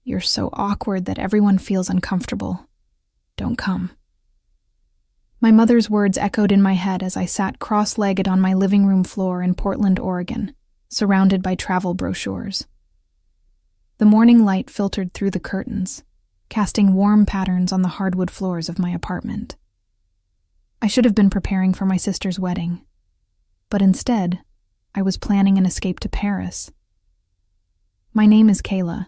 You're so awkward that everyone feels uncomfortable. Don't come." My mother's words echoed in my head as I sat cross-legged on my living room floor in Portland, Oregon, surrounded by travel brochures. The morning light filtered through the curtains, casting warm patterns on the hardwood floors of my apartment. I should have been preparing for my sister's wedding, but instead, I was planning an escape to Paris. My name is Kayla,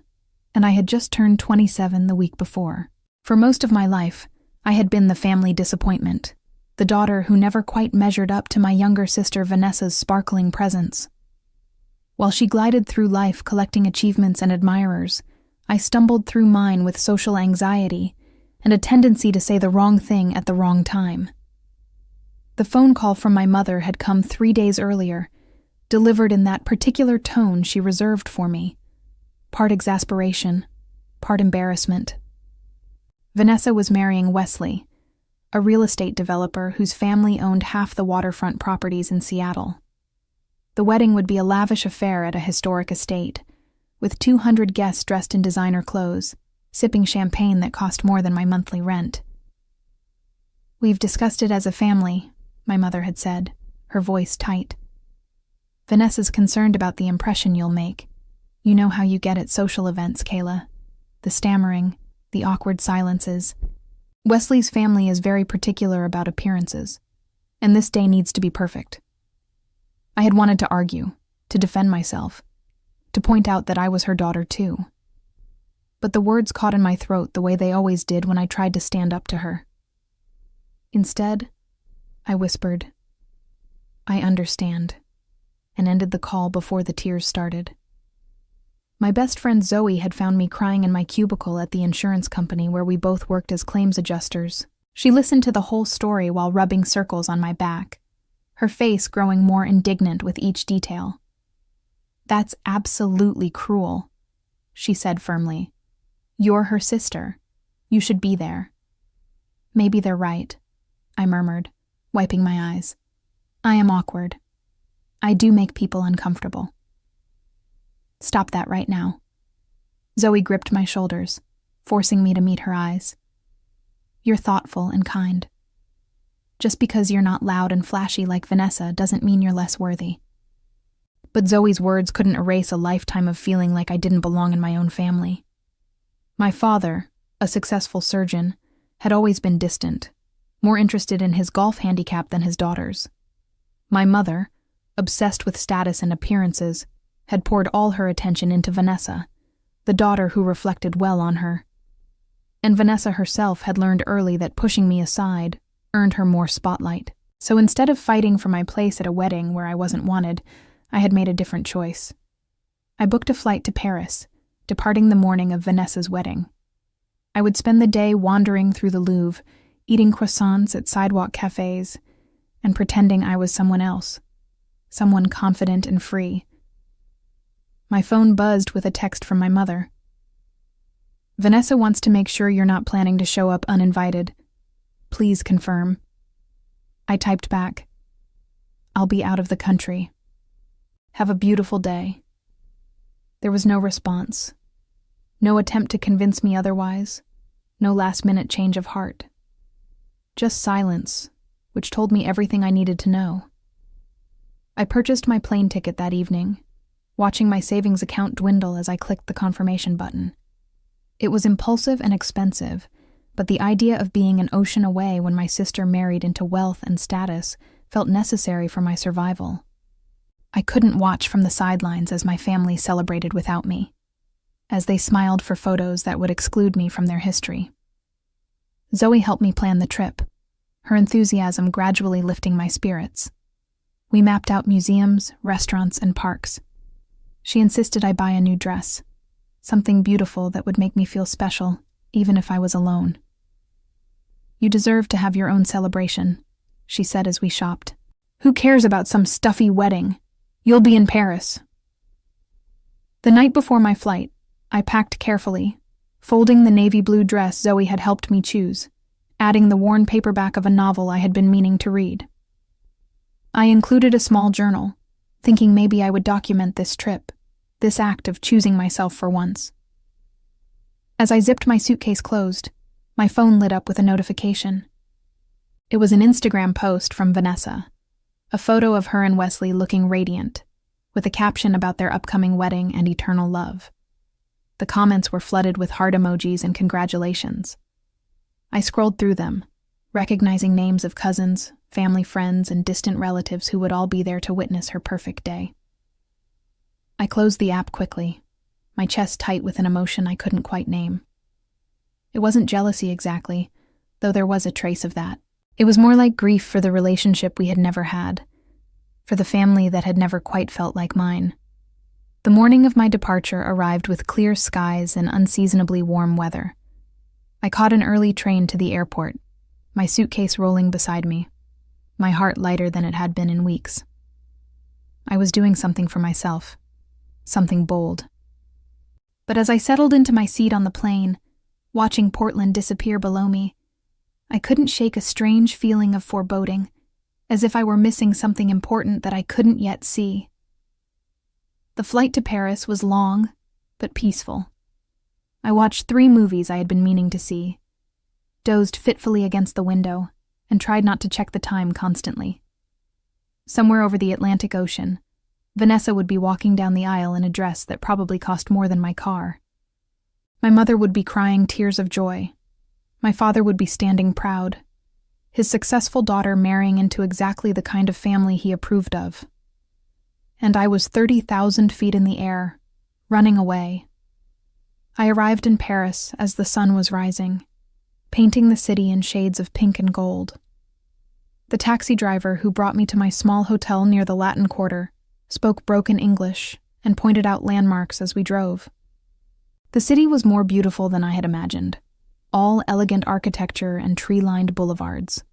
and I had just turned 27 the week before. For most of my life, I had been the family disappointment, the daughter who never quite measured up to my younger sister Vanessa's sparkling presence. While she glided through life collecting achievements and admirers, I stumbled through mine with social anxiety and a tendency to say the wrong thing at the wrong time. The phone call from my mother had come 3 days earlier, delivered in that particular tone she reserved for me, part exasperation, part embarrassment. Vanessa was marrying Wesley, a real estate developer whose family owned half the waterfront properties in Seattle. The wedding would be a lavish affair at a historic estate, with 200 guests dressed in designer clothes, sipping champagne that cost more than my monthly rent. "We've discussed it as a family," my mother had said, her voice tight. "Vanessa's concerned about the impression you'll make. You know how you get at social events, Kayla. The stammering, the awkward silences. Wesley's family is very particular about appearances, and this day needs to be perfect." I had wanted to argue, to defend myself, to point out that I was her daughter too. But the words caught in my throat the way they always did when I tried to stand up to her. Instead, I whispered, "I understand," and ended the call before the tears started. My best friend Zoe had found me crying in my cubicle at the insurance company where we both worked as claims adjusters. She listened to the whole story while rubbing circles on my back, her face growing more indignant with each detail. "That's absolutely cruel," she said firmly. "You're her sister. You should be there." "Maybe they're right," I murmured, wiping my eyes. "I am awkward. I do make people uncomfortable." "Stop that right now." Zoe gripped my shoulders, forcing me to meet her eyes. "You're thoughtful and kind. Just because you're not loud and flashy like Vanessa doesn't mean you're less worthy." But Zoe's words couldn't erase a lifetime of feeling like I didn't belong in my own family. My father, a successful surgeon, had always been distant, more interested in his golf handicap than his daughters. My mother, obsessed with status and appearances, had poured all her attention into Vanessa, the daughter who reflected well on her. And Vanessa herself had learned early that pushing me aside earned her more spotlight. So instead of fighting for my place at a wedding where I wasn't wanted, I had made a different choice. I booked a flight to Paris, departing the morning of Vanessa's wedding. I would spend the day wandering through the Louvre, eating croissants at sidewalk cafes, and pretending I was someone else, someone confident and free. My phone buzzed with a text from my mother. "Vanessa wants to make sure you're not planning to show up uninvited. Please confirm." I typed back, "I'll be out of the country. Have a beautiful day." There was no response. No attempt to convince me otherwise. No last-minute change of heart. Just silence, which told me everything I needed to know. I purchased my plane ticket that evening, watching my savings account dwindle as I clicked the confirmation button. It was impulsive and expensive, but the idea of being an ocean away when my sister married into wealth and status felt necessary for my survival. I couldn't watch from the sidelines as my family celebrated without me, as they smiled for photos that would exclude me from their history. Zoe helped me plan the trip, her enthusiasm gradually lifting my spirits. We mapped out museums, restaurants, and parks. She insisted I buy a new dress, something beautiful that would make me feel special, even if I was alone. "You deserve to have your own celebration," she said as we shopped. "Who cares about some stuffy wedding? You'll be in Paris." The night before my flight, I packed carefully, folding the navy blue dress Zoe had helped me choose, adding the worn paperback of a novel I had been meaning to read. I included a small journal, thinking maybe I would document this trip, this act of choosing myself for once. As I zipped my suitcase closed, my phone lit up with a notification. It was an Instagram post from Vanessa, a photo of her and Wesley looking radiant, with a caption about their upcoming wedding and eternal love. The comments were flooded with heart emojis and congratulations. I scrolled through them, recognizing names of cousins, family friends, and distant relatives who would all be there to witness her perfect day. I closed the app quickly, my chest tight with an emotion I couldn't quite name. It wasn't jealousy exactly, though there was a trace of that. It was more like grief for the relationship we had never had, for the family that had never quite felt like mine. The morning of my departure arrived with clear skies and unseasonably warm weather. I caught an early train to the airport, my suitcase rolling beside me, my heart lighter than it had been in weeks. I was doing something for myself, something bold. But as I settled into my seat on the plane, watching Portland disappear below me, I couldn't shake a strange feeling of foreboding, as if I were missing something important that I couldn't yet see. The flight to Paris was long, but peaceful. I watched 3 movies I had been meaning to see, dozed fitfully against the window, and tried not to check the time constantly. Somewhere over the Atlantic Ocean, Vanessa would be walking down the aisle in a dress that probably cost more than my car. My mother would be crying tears of joy. My father would be standing proud, his successful daughter marrying into exactly the kind of family he approved of. And I was 30,000 feet in the air, running away. I arrived in Paris as the sun was rising, painting the city in shades of pink and gold. The taxi driver who brought me to my small hotel near the Latin Quarter spoke broken English and pointed out landmarks as we drove. The city was more beautiful than I had imagined, all elegant architecture and tree-lined boulevards.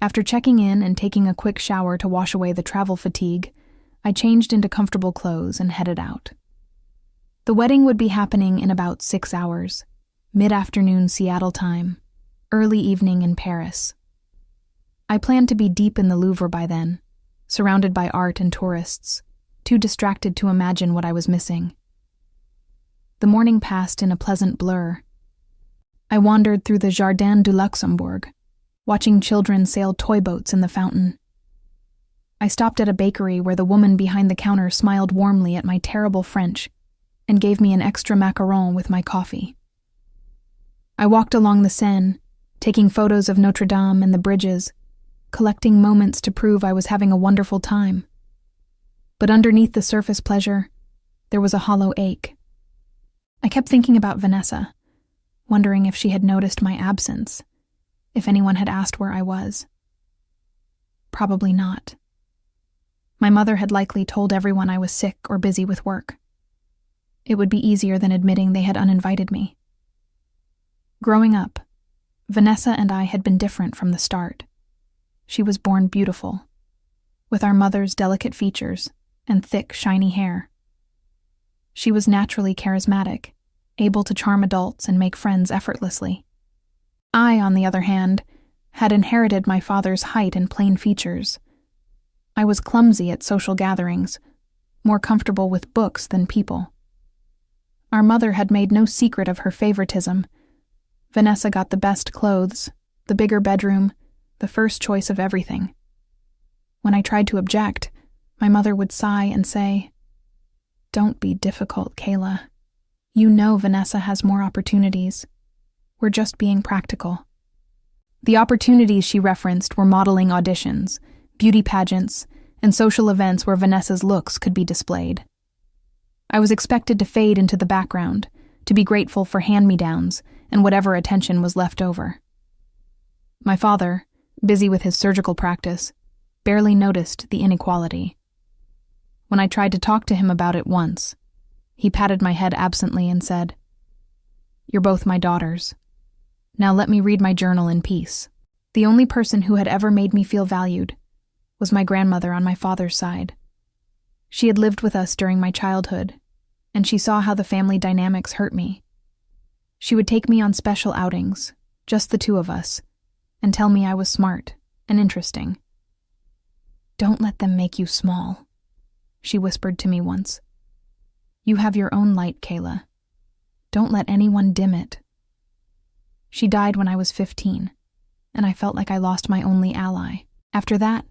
After checking in and taking a quick shower to wash away the travel fatigue, I changed into comfortable clothes and headed out. The wedding would be happening in about 6 hours, mid-afternoon Seattle time, early evening in Paris. I planned to be deep in the Louvre by then, surrounded by art and tourists, too distracted to imagine what I was missing. The morning passed in a pleasant blur. I wandered through the Jardin du Luxembourg, watching children sail toy boats in the fountain. I stopped at a bakery where the woman behind the counter smiled warmly at my terrible French and gave me an extra macaron with my coffee. I walked along the Seine, taking photos of Notre Dame and the bridges, collecting moments to prove I was having a wonderful time. But underneath the surface pleasure, there was a hollow ache. I kept thinking about Vanessa, wondering if she had noticed my absence, if anyone had asked where I was. Probably not. My mother had likely told everyone I was sick or busy with work. It would be easier than admitting they had uninvited me. Growing up, Vanessa and I had been different from the start. She was born beautiful, with our mother's delicate features and thick, shiny hair. She was naturally charismatic, able to charm adults and make friends effortlessly. I, on the other hand, had inherited my father's height and plain features. I was clumsy at social gatherings, more comfortable with books than people. Our mother had made no secret of her favoritism. Vanessa got the best clothes, the bigger bedroom, the first choice of everything. When I tried to object, my mother would sigh and say, "Don't be difficult, Kayla. You know Vanessa has more opportunities. We're just being practical." The opportunities she referenced were modeling auditions, beauty pageants, and social events where Vanessa's looks could be displayed. I was expected to fade into the background, to be grateful for hand-me-downs and whatever attention was left over. My father, busy with his surgical practice, barely noticed the inequality. When I tried to talk to him about it once, he patted my head absently and said, "You're both my daughters. Now let me read my journal in peace." The only person who had ever made me feel valued was my grandmother on my father's side. She had lived with us during my childhood, and she saw how the family dynamics hurt me. She would take me on special outings, just the two of us, and tell me I was smart and interesting. "Don't let them make you small," she whispered to me once. "You have your own light, Kayla. Don't let anyone dim it. She died when I was 15, and I felt like I lost my only ally. After that,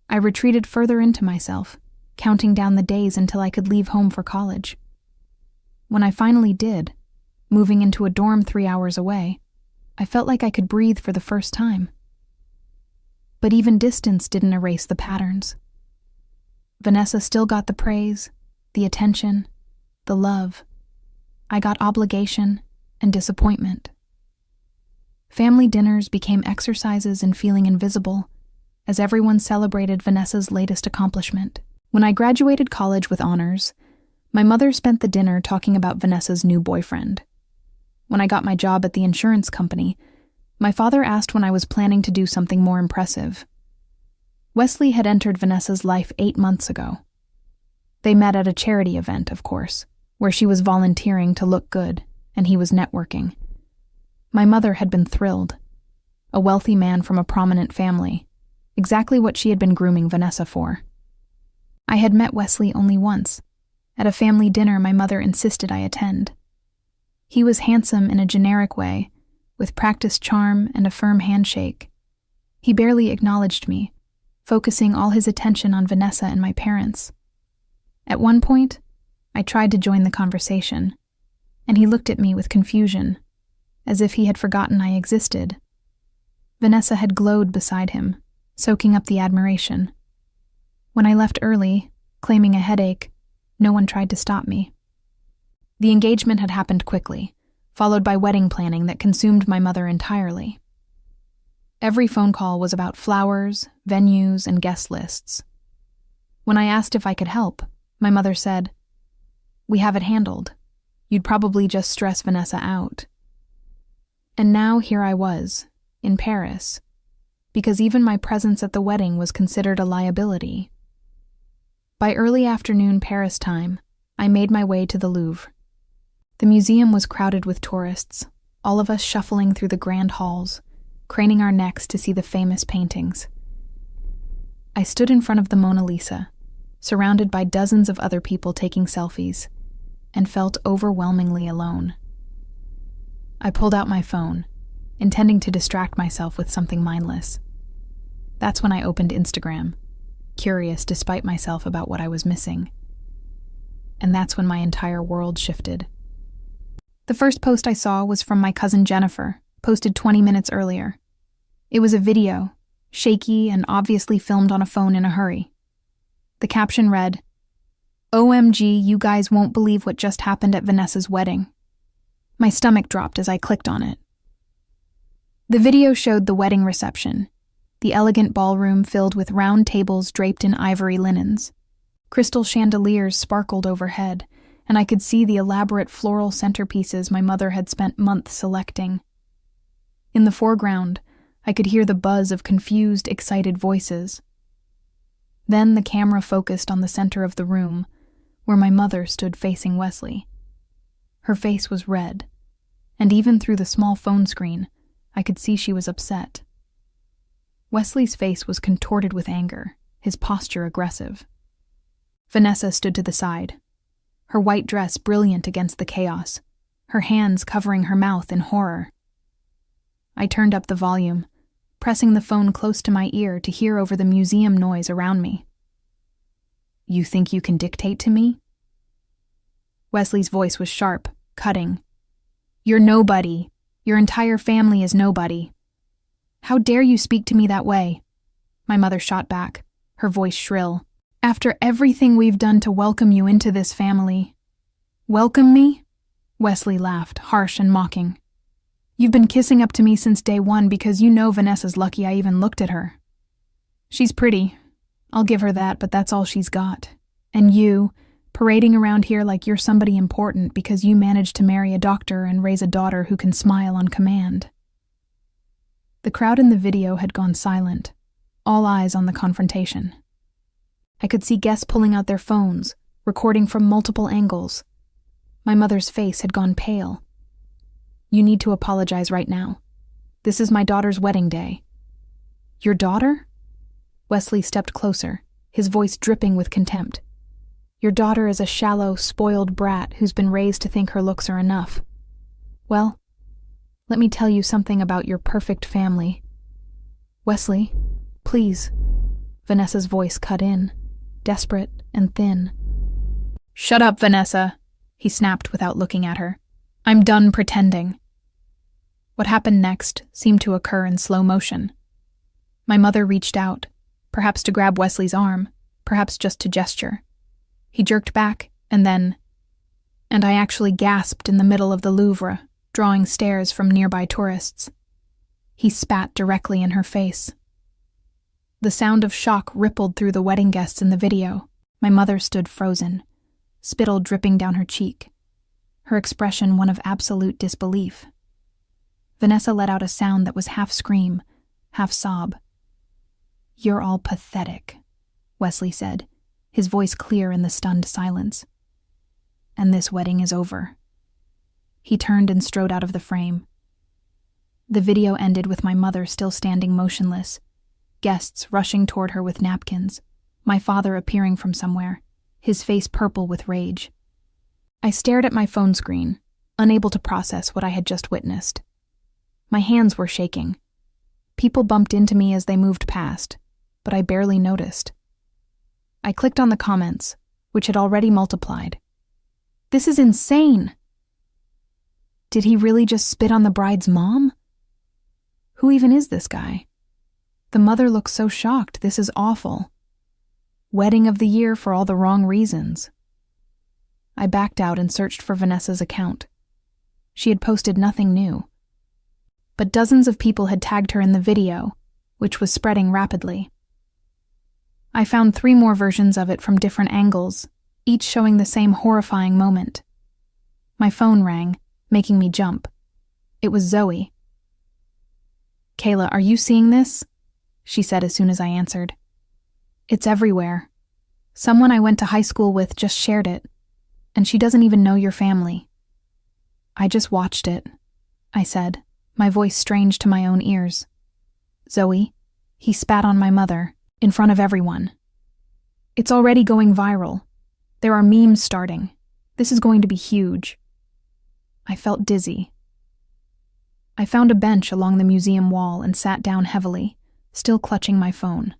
I retreated further into myself, counting down the days until I could leave home for college. When I finally did, moving into a dorm 3 hours away, I felt like I could breathe for the first time. But even distance didn't erase the patterns. Vanessa still got the praise, the attention, the love. I got obligation and disappointment. Family dinners became exercises in feeling invisible, as everyone celebrated Vanessa's latest accomplishment. When I graduated college with honors, my mother spent the dinner talking about Vanessa's new boyfriend. When I got my job at the insurance company, my father asked when I was planning to do something more impressive. Wesley had entered Vanessa's life 8 months ago. They met at a charity event, of course, where she was volunteering to look good, and he was networking. My mother had been thrilled. A wealthy man from a prominent family, exactly what she had been grooming Vanessa for. I had met Wesley only once, at a family dinner my mother insisted I attend. He was handsome in a generic way, with practiced charm and a firm handshake. He barely acknowledged me, focusing all his attention on Vanessa and my parents. At one point, I tried to join the conversation, and he looked at me with confusion, as if he had forgotten I existed. Vanessa had glowed beside him, soaking up the admiration. When I left early, claiming a headache, no one tried to stop me. The engagement had happened quickly, followed by wedding planning that consumed my mother entirely. Every phone call was about flowers, venues, and guest lists. When I asked if I could help, my mother said, "We have it handled. You'd probably just stress Vanessa out." And now here I was, in Paris, because even my presence at the wedding was considered a liability. By early afternoon Paris time, I made my way to the Louvre. The museum was crowded with tourists, all of us shuffling through the grand halls, craning our necks to see the famous paintings. I stood in front of the Mona Lisa, surrounded by dozens of other people taking selfies, and felt overwhelmingly alone. I pulled out my phone, intending to distract myself with something mindless. That's when I opened Instagram, curious despite myself about what I was missing. And that's when my entire world shifted. The first post I saw was from my cousin Jennifer, posted 20 minutes earlier. It was a video, shaky and obviously filmed on a phone in a hurry. The caption read, "OMG, you guys won't believe what just happened at Vanessa's wedding." My stomach dropped as I clicked on it. The video showed the wedding reception, the elegant ballroom filled with round tables draped in ivory linens. Crystal chandeliers sparkled overhead, and I could see the elaborate floral centerpieces my mother had spent months selecting. In the foreground, I could hear the buzz of confused, excited voices. Then the camera focused on the center of the room, where my mother stood facing Wesley. Her face was red, and even through the small phone screen, I could see she was upset. Wesley's face was contorted with anger, his posture aggressive. Vanessa stood to the side, her white dress brilliant against the chaos, her hands covering her mouth in horror. I turned up the volume, pressing the phone close to my ear to hear over the museum noise around me. "You think you can dictate to me?" Wesley's voice was sharp, cutting. "You're nobody. Your entire family is nobody. How dare you speak to me that way?" My mother shot back, her voice shrill. "After everything we've done to welcome you into this family." "Welcome me?" Wesley laughed, harsh and mocking. "You've been kissing up to me since day one because you know Vanessa's lucky I even looked at her. She's pretty. I'll give her that, but that's all she's got. And you, parading around here like you're somebody important because you managed to marry a doctor and raise a daughter who can smile on command." The crowd in the video had gone silent, all eyes on the confrontation. I could see guests pulling out their phones, recording from multiple angles. My mother's face had gone pale. "You need to apologize right now. This is my daughter's wedding day." "Your daughter?" Wesley stepped closer, his voice dripping with contempt. "Your daughter is a shallow, spoiled brat who's been raised to think her looks are enough. Well, let me tell you something about your perfect family. Wesley, please. Vanessa's voice cut in, desperate and thin. Shut up, Vanessa, he snapped without looking at her. I'm done pretending. What happened next seemed to occur in slow motion. My mother reached out, perhaps to grab Wesley's arm, perhaps just to gesture. He jerked back, and I actually gasped in the middle of the Louvre, drawing stares from nearby tourists. He spat directly in her face. The sound of shock rippled through the wedding guests in the video. My mother stood frozen, spittle dripping down her cheek, her expression one of absolute disbelief. Vanessa let out a sound that was half scream, half sob. You're all pathetic, Wesley said, his voice clear in the stunned silence. And this wedding is over. He turned and strode out of the frame. The video ended with my mother still standing motionless, guests rushing toward her with napkins, my father appearing from somewhere, his face purple with rage. I stared at my phone screen, unable to process what I had just witnessed. My hands were shaking. People bumped into me as they moved past, but I barely noticed. I clicked on the comments, which had already multiplied. This is insane! Did he really just spit on the bride's mom? Who even is this guy? The mother looks so shocked. This is awful. Wedding of the year for all the wrong reasons. I backed out and searched for Vanessa's account. She had posted nothing new. But dozens of people had tagged her in the video, which was spreading rapidly. I found 3 more versions of it from different angles, each showing the same horrifying moment. My phone rang, making me jump. It was Zoe. Kayla, are you seeing this? She said as soon as I answered. It's everywhere. Someone I went to high school with just shared it, and she doesn't even know your family. I just watched it, I said, my voice strange to my own ears. Zoe, he spat on my mother, in front of everyone. It's already going viral. There are memes starting. This is going to be huge. I felt dizzy. I found a bench along the museum wall and sat down heavily, still clutching my phone.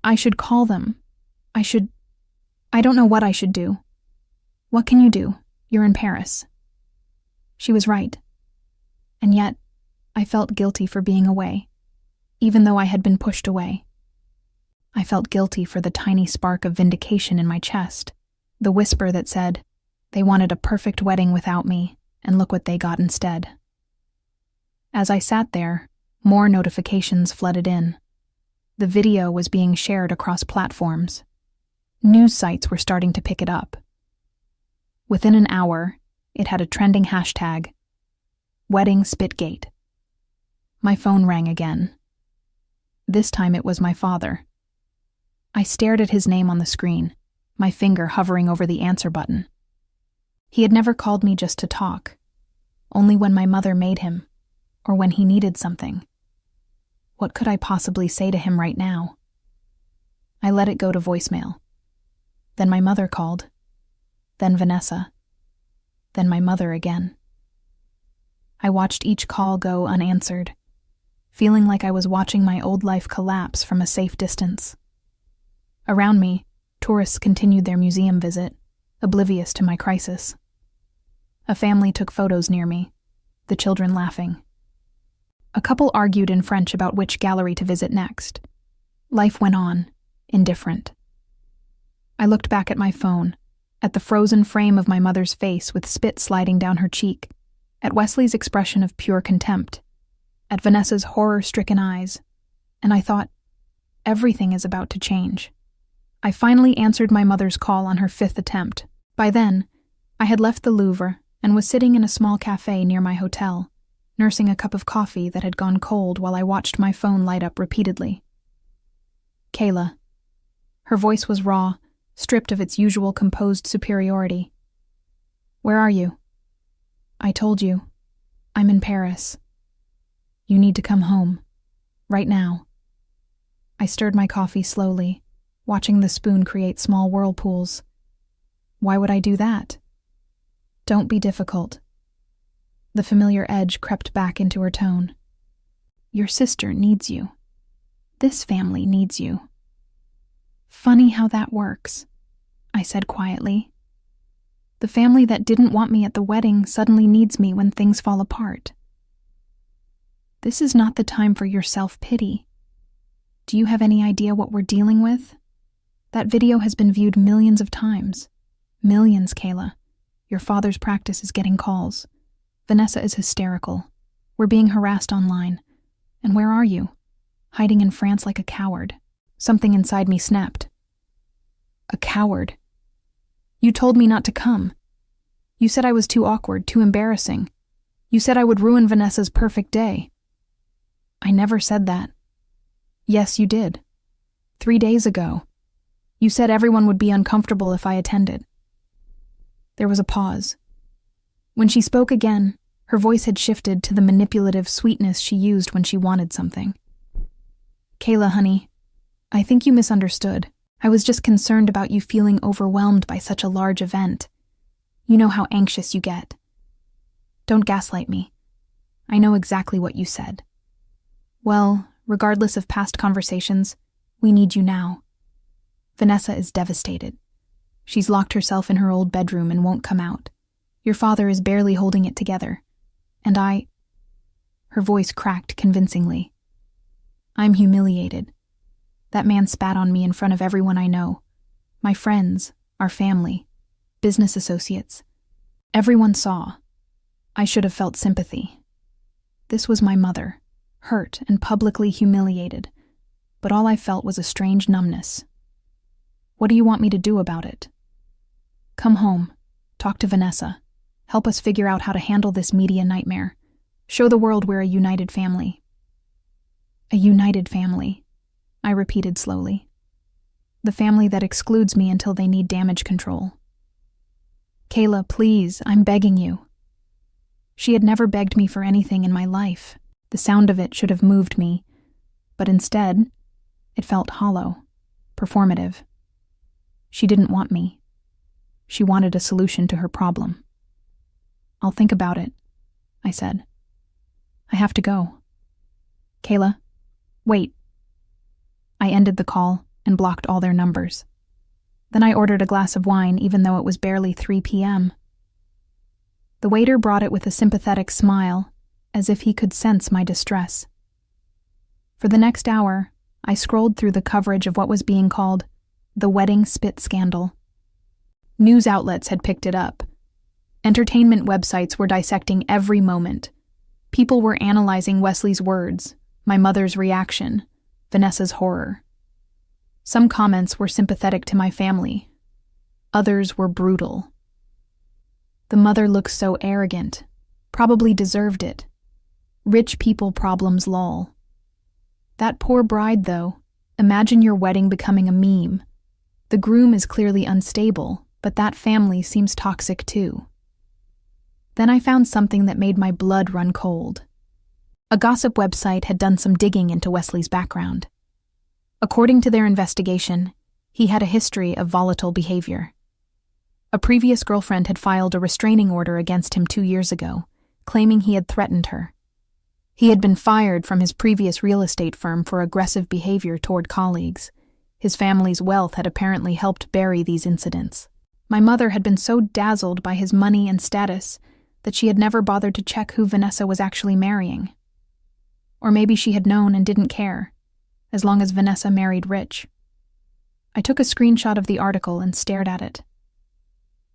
I should call them. I don't know what I should do. What can you do? You're in Paris. She was right. And yet, I felt guilty for being away, even though I had been pushed away. I felt guilty for the tiny spark of vindication in my chest, the whisper that said, they wanted a perfect wedding without me, and look what they got instead. As I sat there, more notifications flooded in. The video was being shared across platforms. News sites were starting to pick it up. Within an hour, it had a trending hashtag, Wedding Spitgate. My phone rang again. This time it was my father. I stared at his name on the screen, my finger hovering over the answer button. He had never called me just to talk, only when my mother made him, or when he needed something. What could I possibly say to him right now? I let it go to voicemail. Then my mother called. Then Vanessa. Then my mother again. I watched each call go unanswered, feeling like I was watching my old life collapse from a safe distance. Around me, tourists continued their museum visit, oblivious to my crisis. A family took photos near me, the children laughing. A couple argued in French about which gallery to visit next. Life went on, indifferent. I looked back at my phone, at the frozen frame of my mother's face with spit sliding down her cheek, at Wesley's expression of pure contempt, at Vanessa's horror-stricken eyes, and I thought, everything is about to change. I finally answered my mother's call on her 5th attempt. By then, I had left the Louvre and was sitting in a small cafe near my hotel, nursing a cup of coffee that had gone cold while I watched my phone light up repeatedly. Kayla. Her voice was raw, stripped of its usual composed superiority. Where are you? I told you. I'm in Paris. You need to come home. Right now. I stirred my coffee slowly, watching the spoon create small whirlpools. Why would I do that? Don't be difficult. The familiar edge crept back into her tone. Your sister needs you. This family needs you. Funny how that works, I said quietly. The family that didn't want me at the wedding suddenly needs me when things fall apart. This is not the time for your self-pity. Do you have any idea what we're dealing with? That video has been viewed millions of times. Millions, Kayla. Your father's practice is getting calls. Vanessa is hysterical. We're being harassed online. And where are you? Hiding in France like a coward. Something inside me snapped. A coward? You told me not to come. You said I was too awkward, too embarrassing. You said I would ruin Vanessa's perfect day. I never said that. Yes, you did. 3 days ago. You said everyone would be uncomfortable if I attended. There was a pause. When she spoke again, her voice had shifted to the manipulative sweetness she used when she wanted something. Kayla, honey, I think you misunderstood. I was just concerned about you feeling overwhelmed by such a large event. You know how anxious you get. Don't gaslight me. I know exactly what you said. Well, regardless of past conversations, we need you now. Vanessa is devastated. She's locked herself in her old bedroom and won't come out. Your father is barely holding it together. And Her voice cracked convincingly. I'm humiliated. That man spat on me in front of everyone I know. My friends, our family, business associates. Everyone saw. I should have felt sympathy. This was my mother, hurt and publicly humiliated, but all I felt was a strange numbness. What do you want me to do about it? Come home, talk to Vanessa, help us figure out how to handle this media nightmare. Show the world we're a united family. A united family, I repeated slowly. The family that excludes me until they need damage control. Kayla, please, I'm begging you. She had never begged me for anything in my life. The sound of it should have moved me, but instead, it felt hollow, performative. She didn't want me. She wanted a solution to her problem. I'll think about it, I said. I have to go. Kayla, wait. I ended the call and blocked all their numbers. Then I ordered a glass of wine even though it was barely 3 p.m. The waiter brought it with a sympathetic smile, as if he could sense my distress. For the next hour, I scrolled through the coverage of what was being called the wedding spit scandal. News outlets had picked it up. Entertainment websites were dissecting every moment. People were analyzing Wesley's words, my mother's reaction, Vanessa's horror. Some comments were sympathetic to my family. Others were brutal. The mother looked so arrogant, probably deserved it. Rich people problems lol. That poor bride, though, imagine your wedding becoming a meme. The groom is clearly unstable, but that family seems toxic too. Then I found something that made my blood run cold. A gossip website had done some digging into Wesley's background. According to their investigation, he had a history of volatile behavior. A previous girlfriend had filed a restraining order against him 2 years ago, claiming he had threatened her. He had been fired from his previous real estate firm for aggressive behavior toward colleagues. His family's wealth had apparently helped bury these incidents. My mother had been so dazzled by his money and status that she had never bothered to check who Vanessa was actually marrying. Or maybe she had known and didn't care, as long as Vanessa married rich. I took a screenshot of the article and stared at it.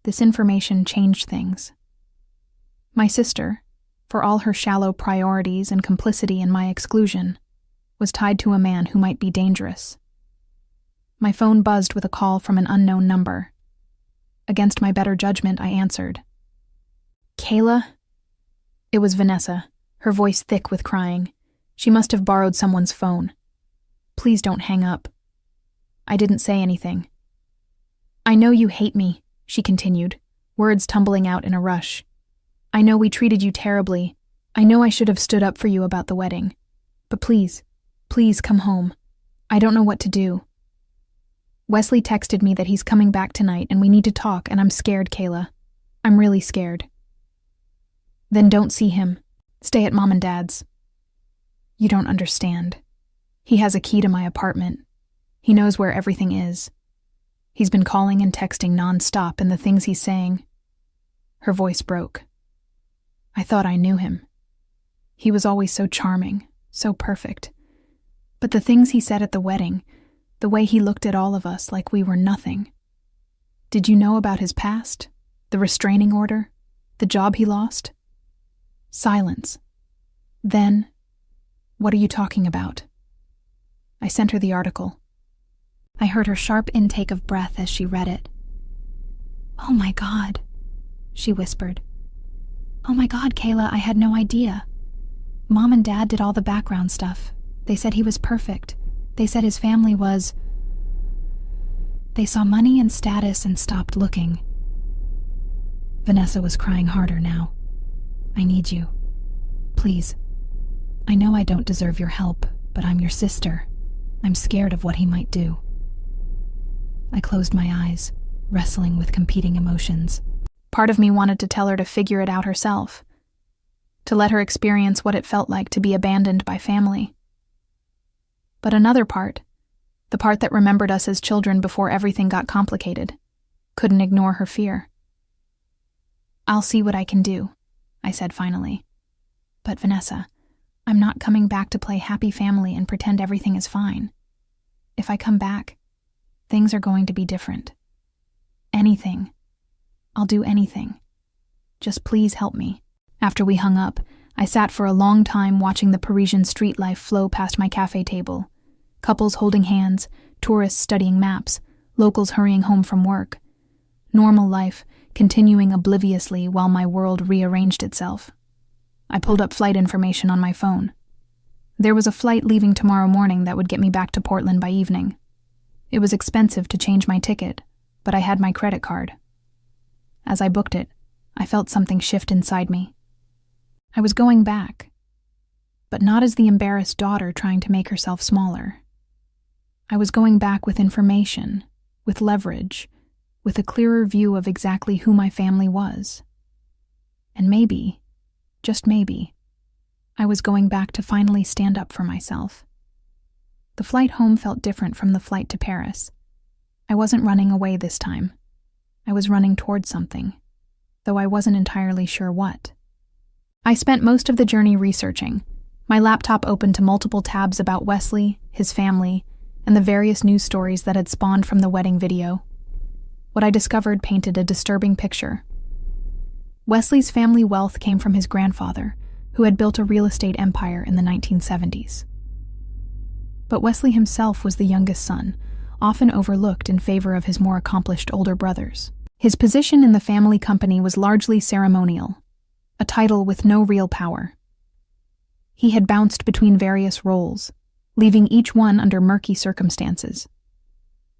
This information changed things. My sister, for all her shallow priorities and complicity in my exclusion, was tied to a man who might be dangerous. My phone buzzed with a call from an unknown number. Against my better judgment, I answered. Kayla? It was Vanessa, her voice thick with crying. She must have borrowed someone's phone. Please don't hang up. I didn't say anything. I know you hate me, she continued, words tumbling out in a rush. I know we treated you terribly. I know I should have stood up for you about the wedding. But please, please come home. I don't know what to do. Wesley texted me that he's coming back tonight and we need to talk, and I'm scared, Kayla. I'm really scared. Then don't see him. Stay at Mom and Dad's. You don't understand. He has a key to my apartment. He knows where everything is. He's been calling and texting nonstop, and the things he's saying. Her voice broke. I thought I knew him. He was always so charming, so perfect. But the things he said at the wedding, the way he looked at all of us like we were nothing. Did you know about his past? The restraining order? The job he lost? Silence. Then, what are you talking about? I sent her the article. I heard her sharp intake of breath as she read it. Oh my God, she whispered. Oh my God, Kayla, I had no idea. Mom and Dad did all the background stuff. They said he was perfect. They said his family was... They saw money and status and stopped looking. Vanessa was crying harder now. I need you. Please. I know I don't deserve your help, but I'm your sister. I'm scared of what he might do. I closed my eyes, wrestling with competing emotions. Part of me wanted to tell her to figure it out herself, to let her experience what it felt like to be abandoned by family. But another part, the part that remembered us as children before everything got complicated, couldn't ignore her fear. I'll see what I can do, I said finally. But Vanessa, I'm not coming back to play happy family and pretend everything is fine. If I come back, things are going to be different. Anything. I'll do anything. Just please help me. After we hung up, I sat for a long time watching the Parisian street life flow past my cafe table. Couples holding hands, tourists studying maps, locals hurrying home from work. Normal life continuing obliviously while my world rearranged itself. I pulled up flight information on my phone. There was a flight leaving tomorrow morning that would get me back to Portland by evening. It was expensive to change my ticket, but I had my credit card. As I booked it, I felt something shift inside me. I was going back, but not as the embarrassed daughter trying to make herself smaller. I was going back with information, with leverage, with a clearer view of exactly who my family was. And maybe, just maybe, I was going back to finally stand up for myself. The flight home felt different from the flight to Paris. I wasn't running away this time. I was running towards something, though I wasn't entirely sure what. I spent most of the journey researching, my laptop open to multiple tabs about Wesley, his family, and the various news stories that had spawned from the wedding video. What I discovered painted a disturbing picture. Wesley's family wealth came from his grandfather, who had built a real estate empire in the 1970s. But Wesley himself was the youngest son, often overlooked in favor of his more accomplished older brothers. His position in the family company was largely ceremonial, a title with no real power. He had bounced between various roles, leaving each one under murky circumstances.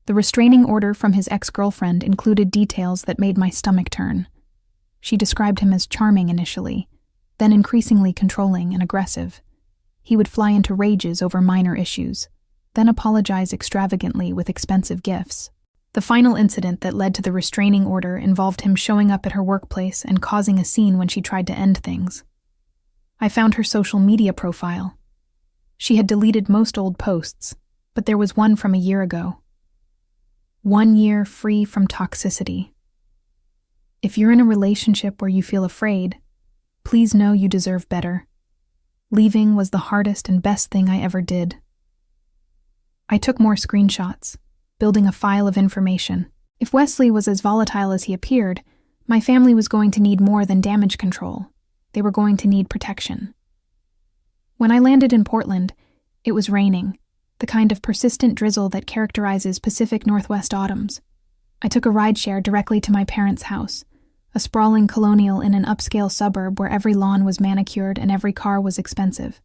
The restraining order from his ex-girlfriend included details that made my stomach turn. She described him as charming initially, then increasingly controlling and aggressive. He would fly into rages over minor issues, then apologize extravagantly with expensive gifts. The final incident that led to the restraining order involved him showing up at her workplace and causing a scene when she tried to end things. I found her social media profile. She had deleted most old posts, but there was one from a year ago. 1 year free from toxicity. If you're in a relationship where you feel afraid, please know you deserve better. Leaving was the hardest and best thing I ever did. I took more screenshots, building a file of information. If Wesley was as volatile as he appeared, my family was going to need more than damage control. They were going to need protection. When I landed in Portland, it was raining, the kind of persistent drizzle that characterizes Pacific Northwest autumns. I took a rideshare directly to my parents' house, a sprawling colonial in an upscale suburb where every lawn was manicured and every car was expensive.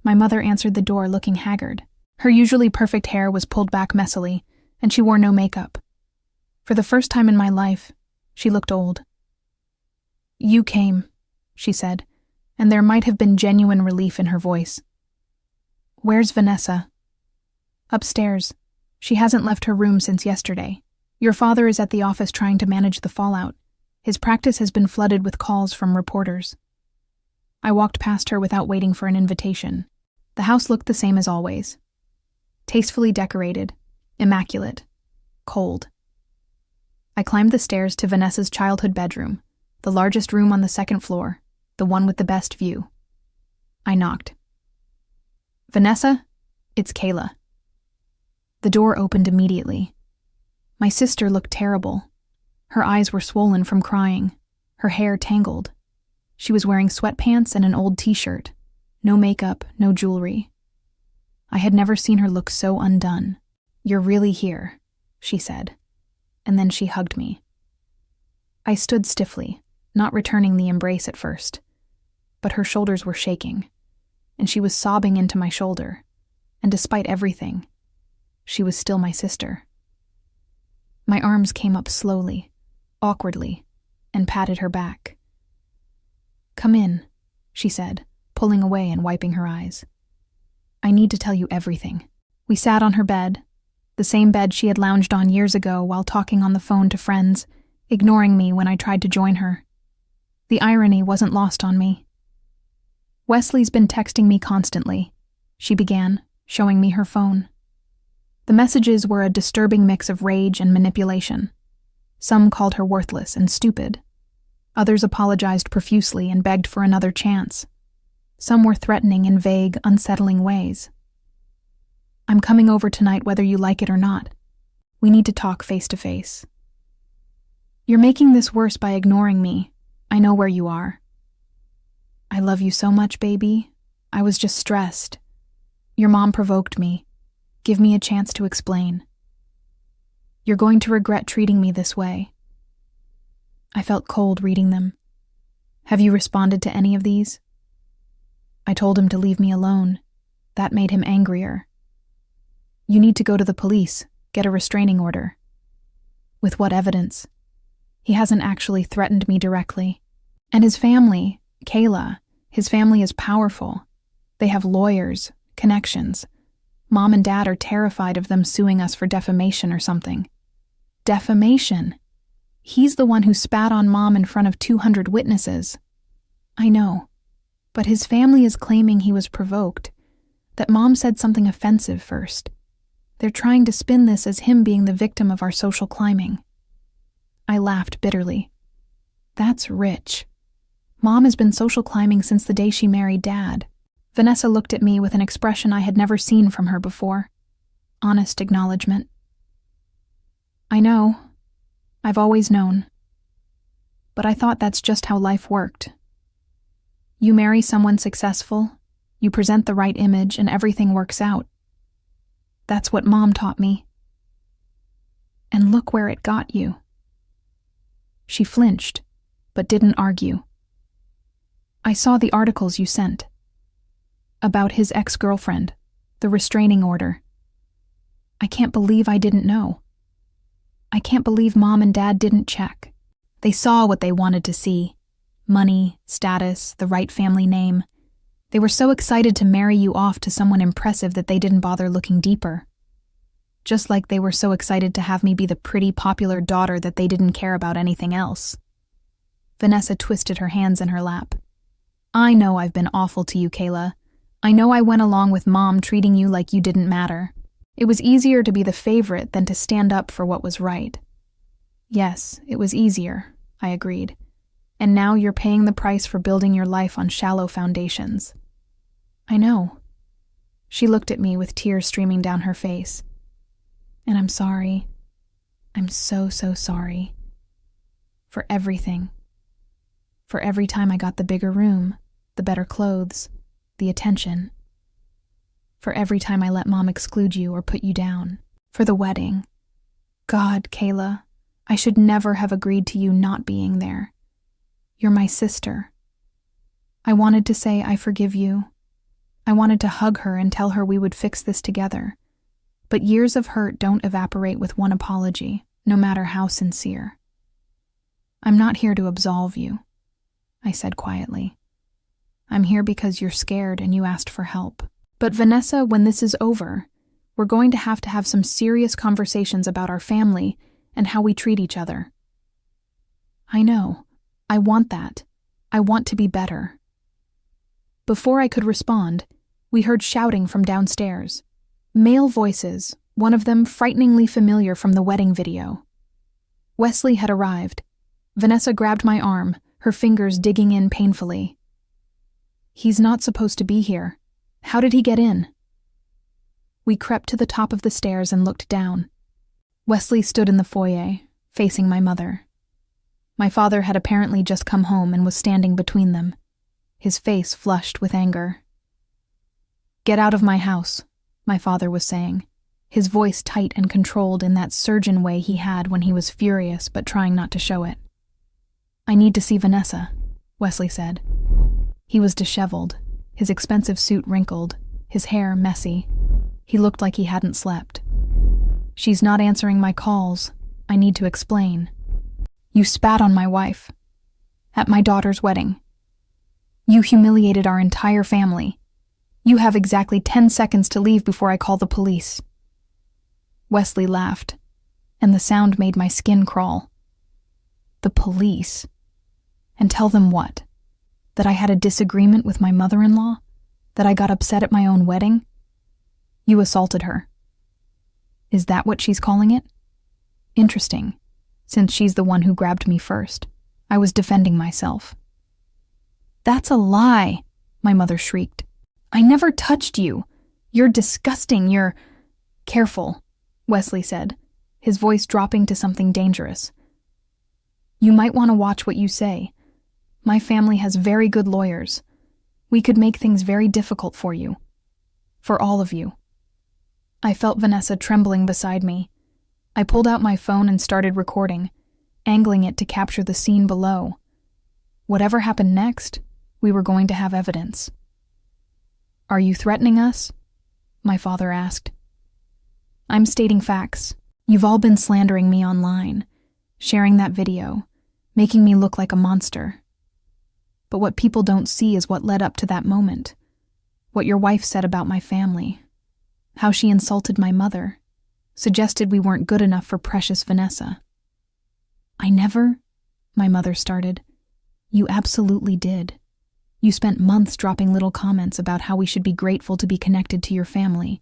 My mother answered the door looking haggard. Her usually perfect hair was pulled back messily, and she wore no makeup. For the first time in my life, she looked old. "You came," she said, and there might have been genuine relief in her voice. "Where's Vanessa?" "Upstairs. She hasn't left her room since yesterday. Your father is at the office trying to manage the fallout. His practice has been flooded with calls from reporters." I walked past her without waiting for an invitation. The house looked the same as always. Tastefully decorated, immaculate, cold. I climbed the stairs to Vanessa's childhood bedroom, the largest room on the second floor, the one with the best view. I knocked. "Vanessa, it's Kayla." The door opened immediately. My sister looked terrible. Her eyes were swollen from crying, her hair tangled. She was wearing sweatpants and an old t-shirt. No makeup, no jewelry. I had never seen her look so undone. "You're really here," she said, and then she hugged me. I stood stiffly, not returning the embrace at first, but her shoulders were shaking, and she was sobbing into my shoulder, and despite everything, she was still my sister. My arms came up slowly, awkwardly, and patted her back. "Come in," she said, pulling away and wiping her eyes. "I need to tell you everything." We sat on her bed, the same bed she had lounged on years ago while talking on the phone to friends, ignoring me when I tried to join her. The irony wasn't lost on me. "Wesley's been texting me constantly," she began, showing me her phone. The messages were a disturbing mix of rage and manipulation. Some called her worthless and stupid. Others apologized profusely and begged for another chance. Some were threatening in vague, unsettling ways. "I'm coming over tonight whether you like it or not. We need to talk face to face. You're making this worse by ignoring me. I know where you are." "I love you so much, baby. I was just stressed. Your mom provoked me. Give me a chance to explain. You're going to regret treating me this way." I felt cold reading them. "Have you responded to any of these?" I told him to leave me alone. That made him angrier. "You need to go to the police, get a restraining order." "With what evidence? He hasn't actually threatened me directly. And his family, Kayla, his family is powerful. They have lawyers, connections. Mom and Dad are terrified of them suing us for defamation or something." Defamation? He's the one who spat on Mom in front of 200 witnesses. "I know. But his family is claiming he was provoked, that Mom said something offensive first. They're trying to spin this as him being the victim of our social climbing." I laughed bitterly. "That's rich. Mom has been social climbing since the day she married Dad." Vanessa looked at me with an expression I had never seen from her before. Honest acknowledgement. "I know. I've always known. But I thought that's just how life worked. You marry someone successful, you present the right image, and everything works out. That's what Mom taught me. And look where it got you." She flinched, but didn't argue. "I saw the articles you sent. About his ex-girlfriend, the restraining order. I can't believe I didn't know. I can't believe Mom and Dad didn't check. They saw what they wanted to see. Money, status, the right family name. They were so excited to marry you off to someone impressive that they didn't bother looking deeper. Just like they were so excited to have me be the pretty, popular daughter that they didn't care about anything else." Vanessa twisted her hands in her lap. "I know I've been awful to you, Kayla. I know I went along with Mom treating you like you didn't matter. It was easier to be the favorite than to stand up for what was right." "Yes, it was easier," I agreed. "And now you're paying the price for building your life on shallow foundations." "I know." She looked at me with tears streaming down her face. "And I'm sorry. I'm so, so sorry. For everything. For every time I got the bigger room, the better clothes, the attention. For every time I let Mom exclude you or put you down. For the wedding. God, Kayla, I should never have agreed to you not being there. You're my sister." I wanted to say I forgive you. I wanted to hug her and tell her we would fix this together. But years of hurt don't evaporate with one apology, no matter how sincere. "I'm not here to absolve you," I said quietly. "I'm here because you're scared and you asked for help. But Vanessa, when this is over, we're going to have some serious conversations about our family and how we treat each other." "I know. I want that. I want to be better." Before I could respond, we heard shouting from downstairs. Male voices, one of them frighteningly familiar from the wedding video. Wesley had arrived. Vanessa grabbed my arm, her fingers digging in painfully. "He's not supposed to be here. How did he get in?" We crept to the top of the stairs and looked down. Wesley stood in the foyer, facing my mother. My father had apparently just come home and was standing between them, his face flushed with anger. "Get out of my house," my father was saying, his voice tight and controlled in that surgeon way he had when he was furious but trying not to show it. "I need to see Vanessa," Wesley said. He was disheveled, his expensive suit wrinkled, his hair messy. He looked like he hadn't slept. "She's not answering my calls. I need to explain. You spat on my wife. At my daughter's wedding. You humiliated our entire family. You have exactly 10 seconds to leave before I call the police." Wesley laughed, and the sound made my skin crawl. The police? And tell them what? That I had a disagreement with my mother-in-law? That I got upset at my own wedding? You assaulted her. Is that what she's calling it? Interesting, since she's the one who grabbed me first. I was defending myself. "That's a lie," my mother shrieked. "I never touched you. You're disgusting, you're—" "Careful," Wesley said, his voice dropping to something dangerous. "You might want to watch what you say. My family has very good lawyers. We could make things very difficult for you. For all of you." I felt Vanessa trembling beside me. I pulled out my phone and started recording, angling it to capture the scene below. Whatever happened next, we were going to have evidence. "Are you threatening us?" my father asked. "I'm stating facts. You've all been slandering me online, sharing that video, making me look like a monster. But what people don't see is what led up to that moment. What your wife said about my family. How she insulted my mother, suggested we weren't good enough for precious Vanessa." "I never," my mother started. "You absolutely did. You spent months dropping little comments about how we should be grateful to be connected to your family,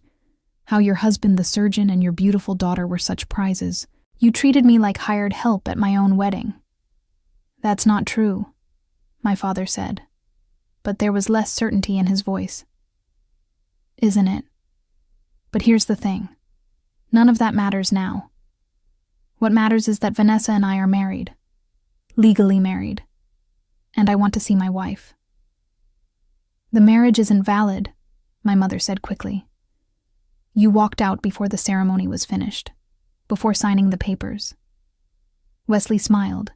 how your husband the surgeon and your beautiful daughter were such prizes. You treated me like hired help at my own wedding." "That's not true," my father said, but there was less certainty in his voice. "Isn't it? But here's the thing. None of that matters now. What matters is that Vanessa and I are married. Legally married. And I want to see my wife." "The marriage isn't valid," my mother said quickly. "You walked out before the ceremony was finished, before signing the papers." Wesley smiled,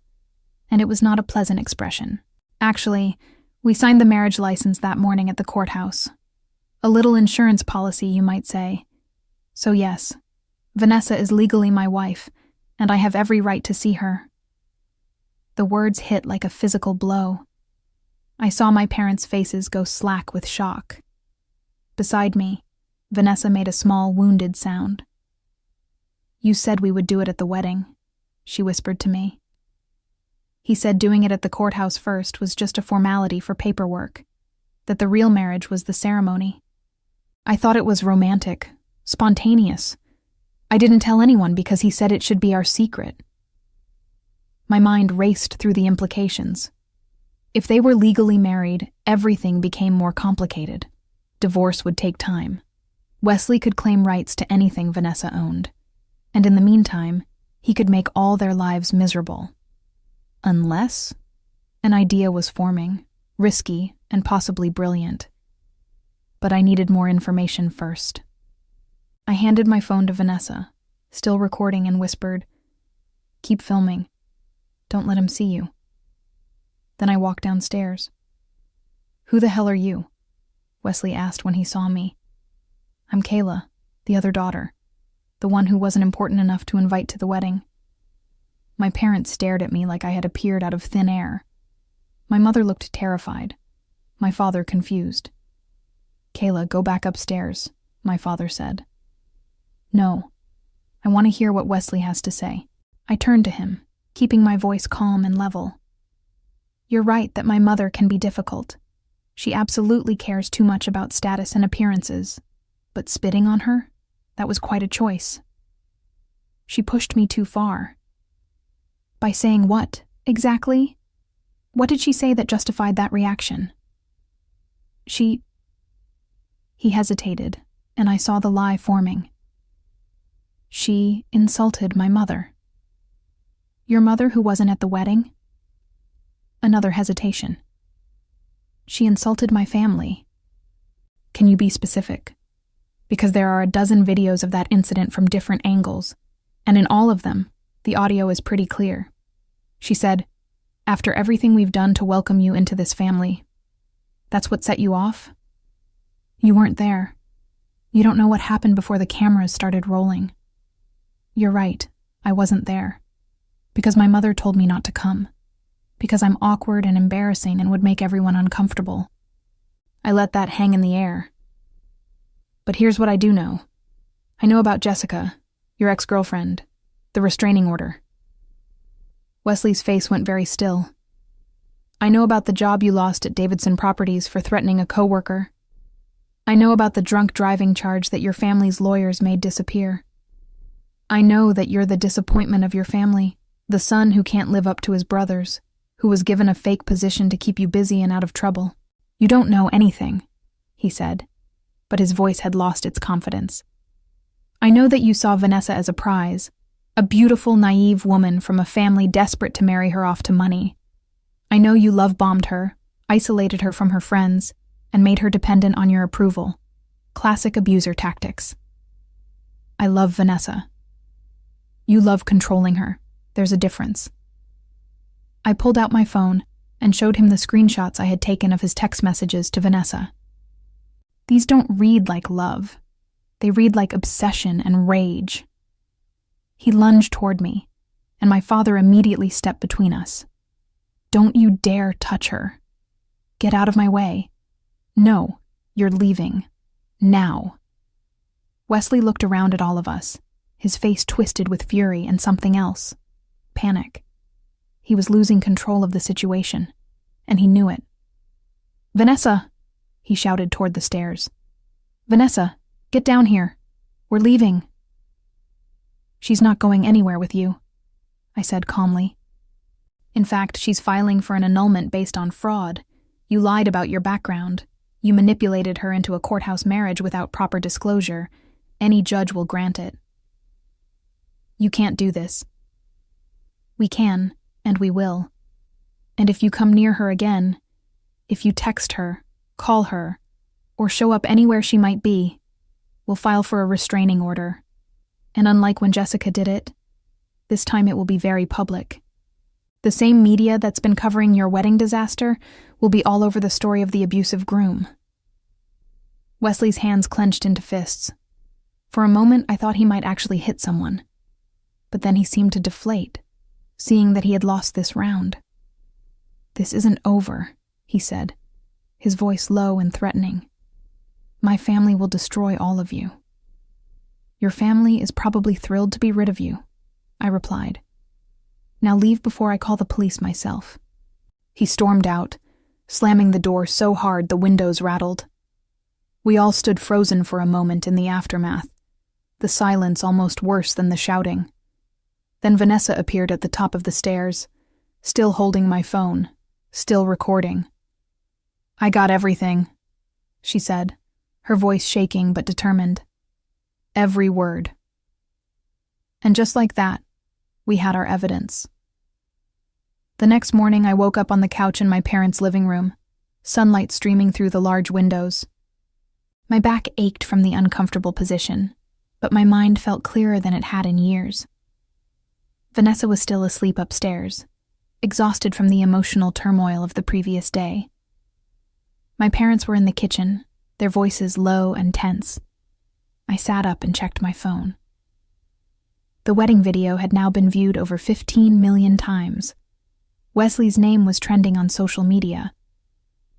and it was not a pleasant expression. "Actually, we signed the marriage license that morning at the courthouse. A little insurance policy, you might say. So yes, Vanessa is legally my wife, and I have every right to see her." The words hit like a physical blow. I saw my parents' faces go slack with shock. Beside me, Vanessa made a small, wounded sound. "You said we would do it at the wedding," she whispered to me. "He said doing it at the courthouse first was just a formality for paperwork, that the real marriage was the ceremony. I thought it was romantic, spontaneous. I didn't tell anyone because he said it should be our secret." My mind raced through the implications. If they were legally married, everything became more complicated. Divorce would take time. Wesley could claim rights to anything Vanessa owned. And in the meantime, he could make all their lives miserable. Unless an idea was forming, risky and possibly brilliant. But I needed more information first. I handed my phone to Vanessa, still recording, and whispered, "Keep filming. Don't let him see you." Then I walked downstairs. "Who the hell are you?" Wesley asked when he saw me. "I'm Kayla, the other daughter, the one who wasn't important enough to invite to the wedding." My parents stared at me like I had appeared out of thin air. My mother looked terrified, my father confused. "Kayla, go back upstairs," my father said. "No, I want to hear what Wesley has to say." I turned to him, keeping my voice calm and level. "You're right that my mother can be difficult. She absolutely cares too much about status and appearances. But spitting on her? That was quite a choice. She pushed me too far. By saying what, exactly? What did she say that justified that reaction? He hesitated, and I saw the lie forming. She insulted my mother. Your mother who wasn't at the wedding? Another hesitation. She insulted my family. Can you be specific? Because there are a dozen videos of that incident from different angles, and in all of them, the audio is pretty clear. She said, "After everything we've done to welcome you into this family, that's what set you off? You weren't there. You don't know what happened before the cameras started rolling." You're right, I wasn't there. Because my mother told me not to come. Because I'm awkward and embarrassing and would make everyone uncomfortable. I let that hang in the air. But here's what I do know. I know about Jessica, your ex-girlfriend, the restraining order. Wesley's face went very still. I know about the job you lost at Davidson Properties for threatening a coworker. I know about the drunk driving charge that your family's lawyers made disappear. I know that you're the disappointment of your family, the son who can't live up to his brothers, who was given a fake position to keep you busy and out of trouble. You don't know anything, he said, but his voice had lost its confidence. I know that you saw Vanessa as a prize, a beautiful, naive woman from a family desperate to marry her off to money. I know you love-bombed her, isolated her from her friends, and made her dependent on your approval. Classic abuser tactics. I love Vanessa. You love controlling her. There's a difference. I pulled out my phone and showed him the screenshots I had taken of his text messages to Vanessa. These don't read like love. They read like obsession and rage. He lunged toward me, and my father immediately stepped between us. Don't you dare touch her. Get out of my way. No, you're leaving. Now. Wesley looked around at all of us, his face twisted with fury and something else. Panic. He was losing control of the situation, and he knew it. Vanessa, he shouted toward the stairs. Vanessa, get down here. We're leaving. She's not going anywhere with you, I said calmly. In fact, she's filing for an annulment based on fraud. You lied about your background. You manipulated her into a courthouse marriage without proper disclosure. Any judge will grant it. You can't do this. We can, and we will. And if you come near her again, if you text her, call her, or show up anywhere she might be, we'll file for a restraining order. And unlike when Jessica did it, this time it will be very public. The same media that's been covering your wedding disaster will be all over the story of the abusive groom. Wesley's hands clenched into fists. For a moment, I thought he might actually hit someone. But then he seemed to deflate, seeing that he had lost this round. This isn't over, he said, his voice low and threatening. My family will destroy all of you. Your family is probably thrilled to be rid of you, I replied. Now leave before I call the police myself. He stormed out, slamming the door so hard the windows rattled. We all stood frozen for a moment in the aftermath, the silence almost worse than the shouting. Then Vanessa appeared at the top of the stairs, still holding my phone, still recording. I got everything, she said, her voice shaking but determined. Every word. And just like that, we had our evidence. The next morning, I woke up on the couch in my parents' living room, sunlight streaming through the large windows. My back ached from the uncomfortable position, but my mind felt clearer than it had in years. Vanessa was still asleep upstairs, exhausted from the emotional turmoil of the previous day. My parents were in the kitchen, their voices low and tense. I sat up and checked my phone. The wedding video had now been viewed over 15 million times. Wesley's name was trending on social media.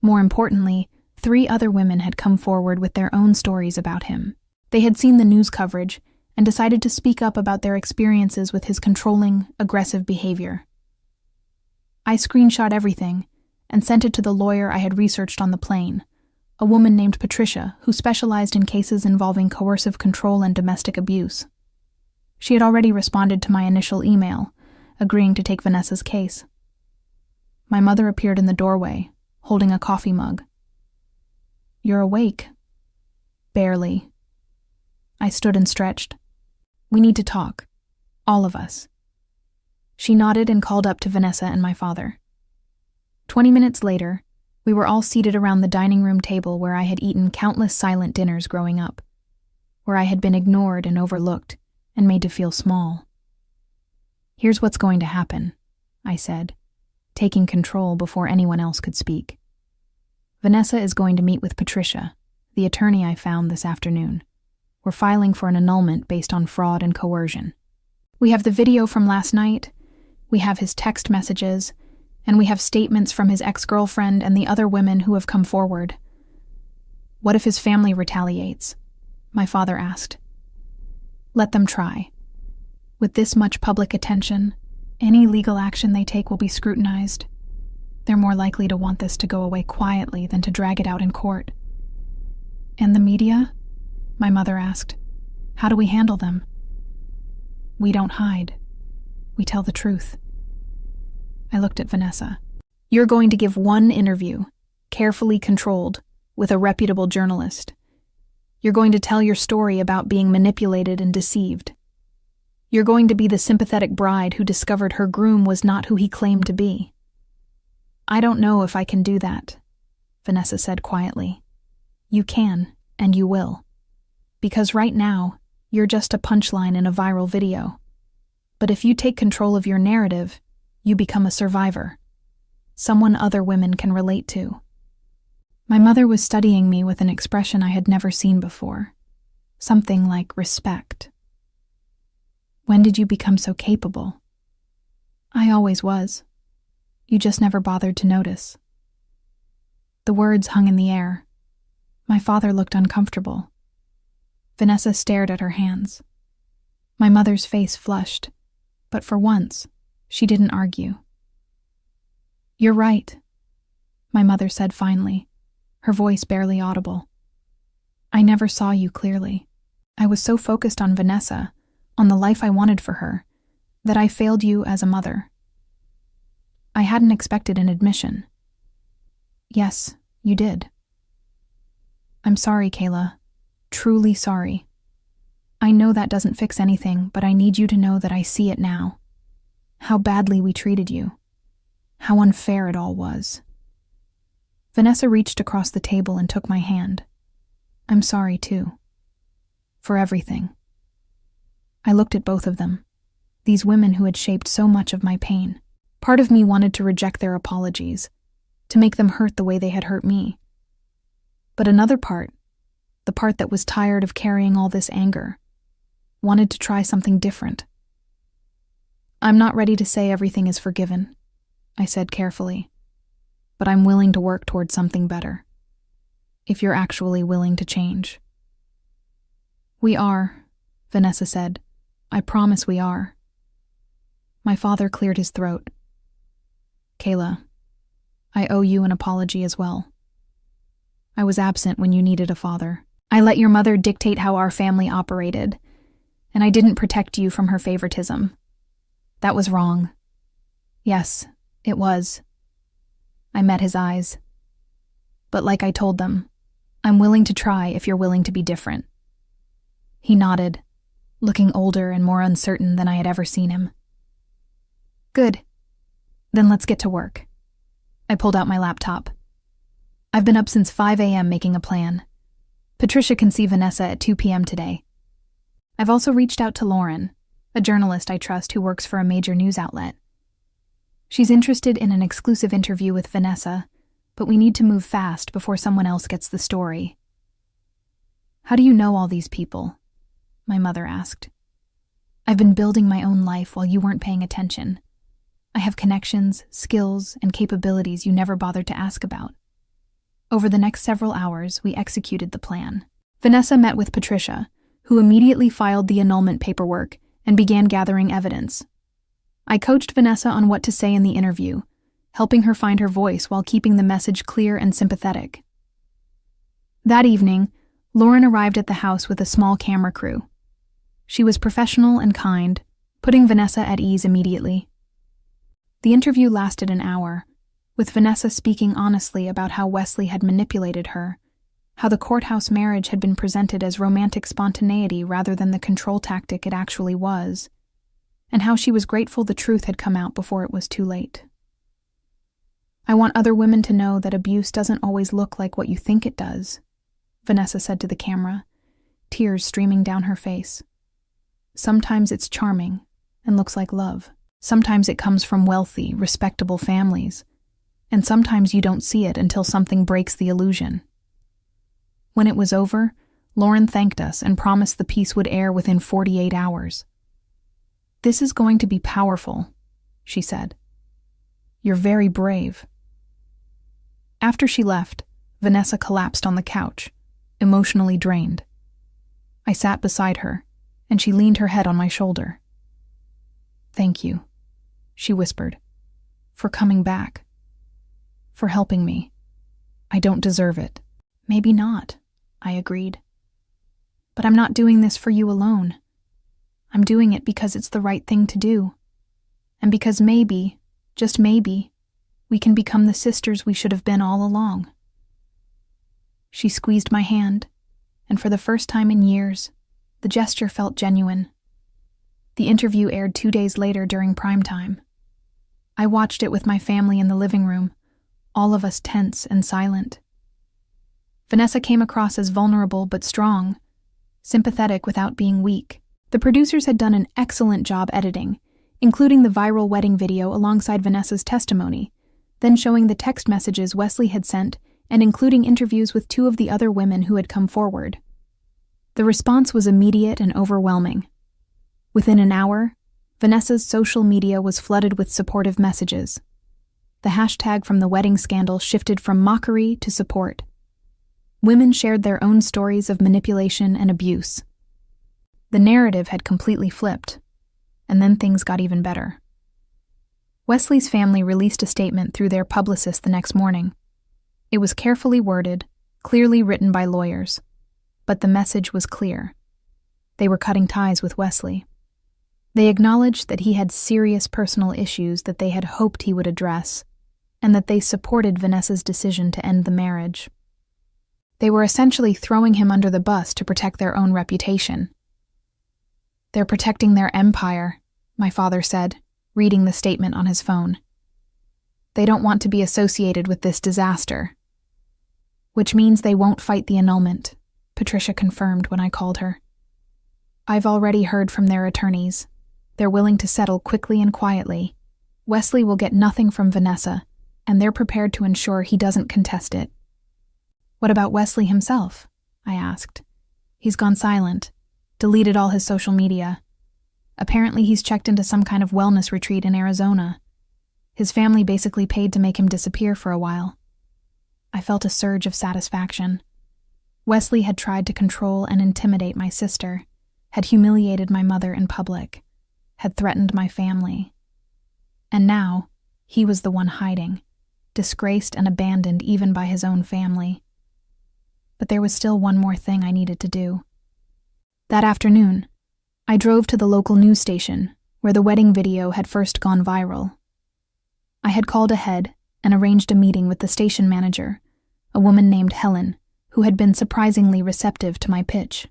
More importantly, 3 other women had come forward with their own stories about him. They had seen the news coverage and decided to speak up about their experiences with his controlling, aggressive behavior. I screenshot everything and sent it to the lawyer I had researched on the plane, a woman named Patricia who specialized in cases involving coercive control and domestic abuse. She had already responded to my initial email, agreeing to take Vanessa's case. My mother appeared in the doorway, holding a coffee mug. "You're awake." "Barely." I stood and stretched. "We need to talk. All of us." She nodded and called up to Vanessa and my father. 20 minutes later, we were all seated around the dining room table where I had eaten countless silent dinners growing up, where I had been ignored and overlooked and made to feel small. "Here's what's going to happen," I said, taking control before anyone else could speak. "Vanessa is going to meet with Patricia, the attorney I found this afternoon. We're filing for an annulment based on fraud and coercion. We have the video from last night, we have his text messages, and we have statements from his ex-girlfriend and the other women who have come forward." "What if his family retaliates?" my father asked. "Let them try. With this much public attention, any legal action they take will be scrutinized. They're more likely to want this to go away quietly than to drag it out in court." "And the media?" my mother asked. "How do we handle them?" "We don't hide. We tell the truth." I looked at Vanessa. "You're going to give one interview, carefully controlled, with a reputable journalist. You're going to tell your story about being manipulated and deceived. You're going to be the sympathetic bride who discovered her groom was not who he claimed to be." "I don't know if I can do that," Vanessa said quietly. "You can, and you will. Because right now, you're just a punchline in a viral video. But if you take control of your narrative, you become a survivor. Someone other women can relate to." My mother was studying me with an expression I had never seen before. Something like respect. "When did you become so capable?" "I always was. You just never bothered to notice." The words hung in the air. My father looked uncomfortable. Vanessa stared at her hands. My mother's face flushed, but for once, she didn't argue. "You're right," my mother said finally, her voice barely audible. "I never saw you clearly. I was so focused on Vanessa, on the life I wanted for her, that I failed you as a mother. I hadn't expected an admission." "Yes, you did." "I'm sorry, Kayla. Truly sorry. I know that doesn't fix anything, but I need you to know that I see it now. How badly we treated you. How unfair it all was." Vanessa reached across the table and took my hand. "I'm sorry, too. For everything." I looked at both of them, these women who had shaped so much of my pain. Part of me wanted to reject their apologies, to make them hurt the way they had hurt me. But another part, the part that was tired of carrying all this anger, wanted to try something different. "I'm not ready to say everything is forgiven," I said carefully, "but I'm willing to work towards something better. If you're actually willing to change." "We are," Vanessa said. "I promise we are." My father cleared his throat. "Kayla, I owe you an apology as well. I was absent when you needed a father. I let your mother dictate how our family operated, and I didn't protect you from her favoritism. That was wrong. Yes, it was." I met his eyes. "But like I told them, I'm willing to try if you're willing to be different." He nodded, looking older and more uncertain than I had ever seen him. "Good. Then let's get to work." I pulled out my laptop. "I've been up since 5 a.m. making a plan. Patricia can see Vanessa at 2 p.m. today. I've also reached out to Lauren, a journalist I trust who works for a major news outlet. She's interested in an exclusive interview with Vanessa, but we need to move fast before someone else gets the story." "How do you know all these people?" my mother asked. "I've been building my own life while you weren't paying attention. I have connections, skills, and capabilities you never bothered to ask about." Over the next several hours, we executed the plan. Vanessa met with Patricia, who immediately filed the annulment paperwork and began gathering evidence. I coached Vanessa on what to say in the interview, helping her find her voice while keeping the message clear and sympathetic. That evening, Lauren arrived at the house with a small camera crew. She was professional and kind, putting Vanessa at ease immediately. The interview lasted an hour, with Vanessa speaking honestly about how Wesley had manipulated her, how the courthouse marriage had been presented as romantic spontaneity rather than the control tactic it actually was, and how she was grateful the truth had come out before it was too late. "I want other women to know that abuse doesn't always look like what you think it does," Vanessa said to the camera, tears streaming down her face. "Sometimes it's charming and looks like love. Sometimes it comes from wealthy, respectable families. And sometimes you don't see it until something breaks the illusion." When it was over, Lauren thanked us and promised the piece would air within 48 hours. "This is going to be powerful," she said. "You're very brave." After she left, Vanessa collapsed on the couch, emotionally drained. I sat beside her, and she leaned her head on my shoulder. "Thank you," she whispered, "for coming back. For helping me. I don't deserve it." "Maybe not," I agreed. "But I'm not doing this for you alone. I'm doing it because it's the right thing to do. And because maybe, just maybe, we can become the sisters we should have been all along." She squeezed my hand, and for the first time in years, the gesture felt genuine. The interview aired 2 days later during prime time. I watched it with my family in the living room, all of us tense and silent. Vanessa came across as vulnerable but strong, sympathetic without being weak. The producers had done an excellent job editing, including the viral wedding video alongside Vanessa's testimony, then showing the text messages Wesley had sent and including interviews with 2 of the other women who had come forward. The response was immediate and overwhelming. Within an hour, Vanessa's social media was flooded with supportive messages. The hashtag from the wedding scandal shifted from mockery to support. Women shared their own stories of manipulation and abuse. The narrative had completely flipped, and then things got even better. Wesley's family released a statement through their publicist the next morning. It was carefully worded, clearly written by lawyers, but the message was clear. They were cutting ties with Wesley. They acknowledged that he had serious personal issues that they had hoped he would address, and that they supported Vanessa's decision to end the marriage. They were essentially throwing him under the bus to protect their own reputation. "They're protecting their empire," my father said, reading the statement on his phone. "They don't want to be associated with this disaster." "Which means they won't fight the annulment," Patricia confirmed when I called her. "I've already heard from their attorneys. They're willing to settle quickly and quietly. Wesley will get nothing from Vanessa, and they're prepared to ensure he doesn't contest it." "What about Wesley himself?" I asked. "He's gone silent, deleted all his social media. Apparently he's checked into some kind of wellness retreat in Arizona. His family basically paid to make him disappear for a while." I felt a surge of satisfaction. Wesley had tried to control and intimidate my sister, had humiliated my mother in public, had threatened my family. And now, he was the one hiding, disgraced and abandoned even by his own family. But there was still one more thing I needed to do. That afternoon, I drove to the local news station, where the wedding video had first gone viral. I had called ahead and arranged a meeting with the station manager, a woman named Helen, who had been surprisingly receptive to my pitch.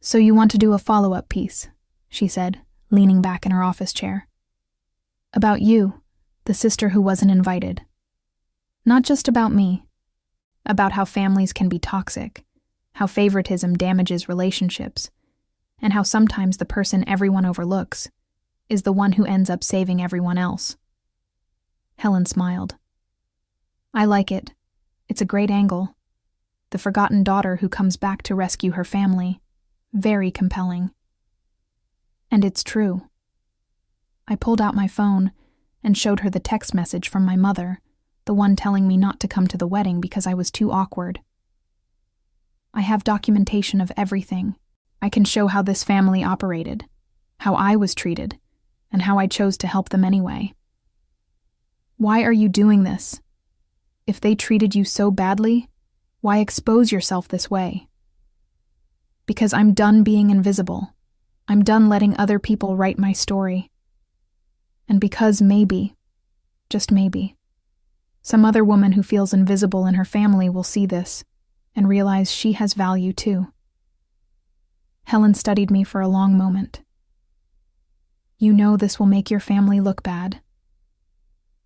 "So you want to do a follow-up piece," she said, leaning back in her office chair. "About you, the sister who wasn't invited. Not just about me. About how families can be toxic, how favoritism damages relationships, and how sometimes the person everyone overlooks is the one who ends up saving everyone else." Helen smiled. "I like it. It's a great angle. The forgotten daughter who comes back to rescue her family. Very compelling." And it's true. I pulled out my phone and showed her the text message from my mother, the one telling me not to come to the wedding because I was too awkward. "I have documentation of everything. I can show how this family operated, how I was treated, and how I chose to help them anyway." Why are you doing this? If they treated you so badly, why expose yourself this way? Because I'm done being invisible. I'm done letting other people write my story. And because maybe, just maybe, some other woman who feels invisible in her family will see this and realize she has value too. Helen studied me for a long moment. You know this will make your family look bad.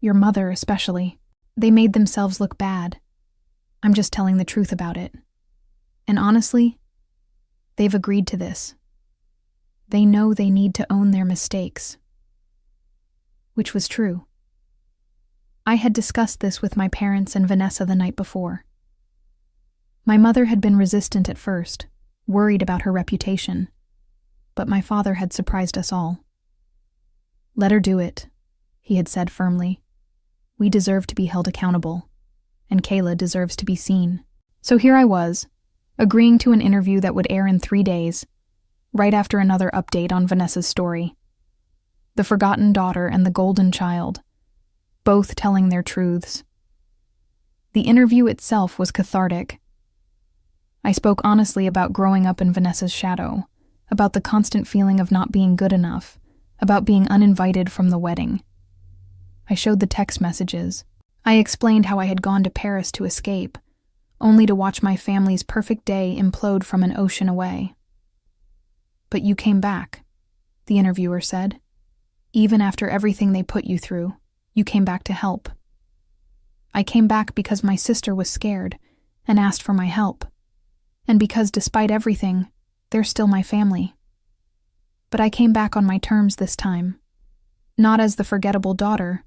Your mother especially. They made themselves look bad. I'm just telling the truth about it. And honestly, they've agreed to this. They know they need to own their mistakes. Which was true. I had discussed this with my parents and Vanessa the night before. My mother had been resistant at first, worried about her reputation, but my father had surprised us all. Let her do it, he had said firmly. We deserve to be held accountable, and Kayla deserves to be seen. So here I was, agreeing to an interview that would air in 3 days, right after another update on Vanessa's story. The forgotten daughter and the golden child, both telling their truths. The interview itself was cathartic. I spoke honestly about growing up in Vanessa's shadow, about the constant feeling of not being good enough, about being uninvited from the wedding. I showed the text messages. I explained how I had gone to Paris to escape, only to watch my family's perfect day implode from an ocean away. But you came back, the interviewer said. Even after everything they put you through, you came back to help. I came back because my sister was scared and asked for my help, and because despite everything, they're still my family. But I came back on my terms this time, not as the forgettable daughter,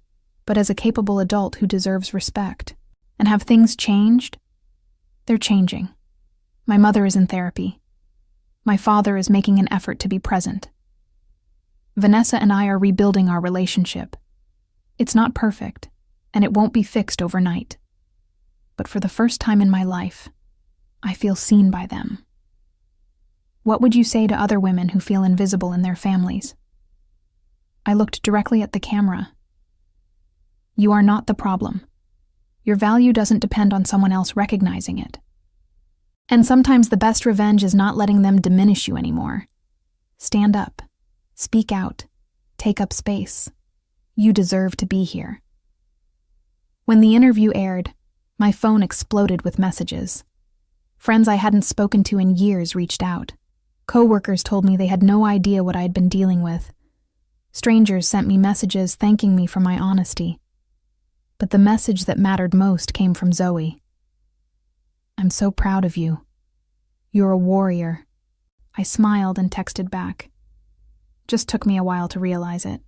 but as a capable adult who deserves respect. And have things changed? They're changing. My mother is in therapy. My father is making an effort to be present. Vanessa and I are rebuilding our relationship. It's not perfect, and it won't be fixed overnight. But for the first time in my life, I feel seen by them. What would you say to other women who feel invisible in their families? I looked directly at the camera. You are not the problem. Your value doesn't depend on someone else recognizing it. And sometimes the best revenge is not letting them diminish you anymore. Stand up. Speak out. Take up space. You deserve to be here. When the interview aired, my phone exploded with messages. Friends I hadn't spoken to in years reached out. Coworkers told me they had no idea what I had been dealing with. Strangers sent me messages thanking me for my honesty. But the message that mattered most came from Zoe. I'm so proud of you. You're a warrior. I smiled and texted back. Just took me a while to realize it.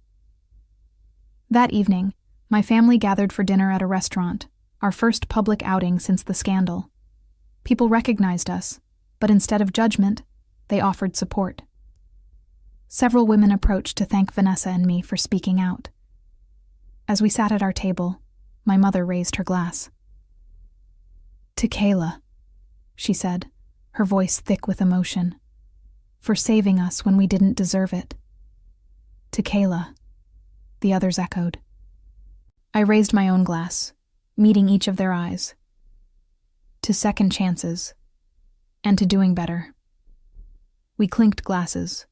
That evening, my family gathered for dinner at a restaurant, our first public outing since the scandal. People recognized us, but instead of judgment, they offered support. Several women approached to thank Vanessa and me for speaking out. As we sat at our table, my mother raised her glass. To Kayla, she said, her voice thick with emotion, for saving us when we didn't deserve it. To Kayla, the others echoed. I raised my own glass, meeting each of their eyes. To second chances, and to doing better. We clinked glasses,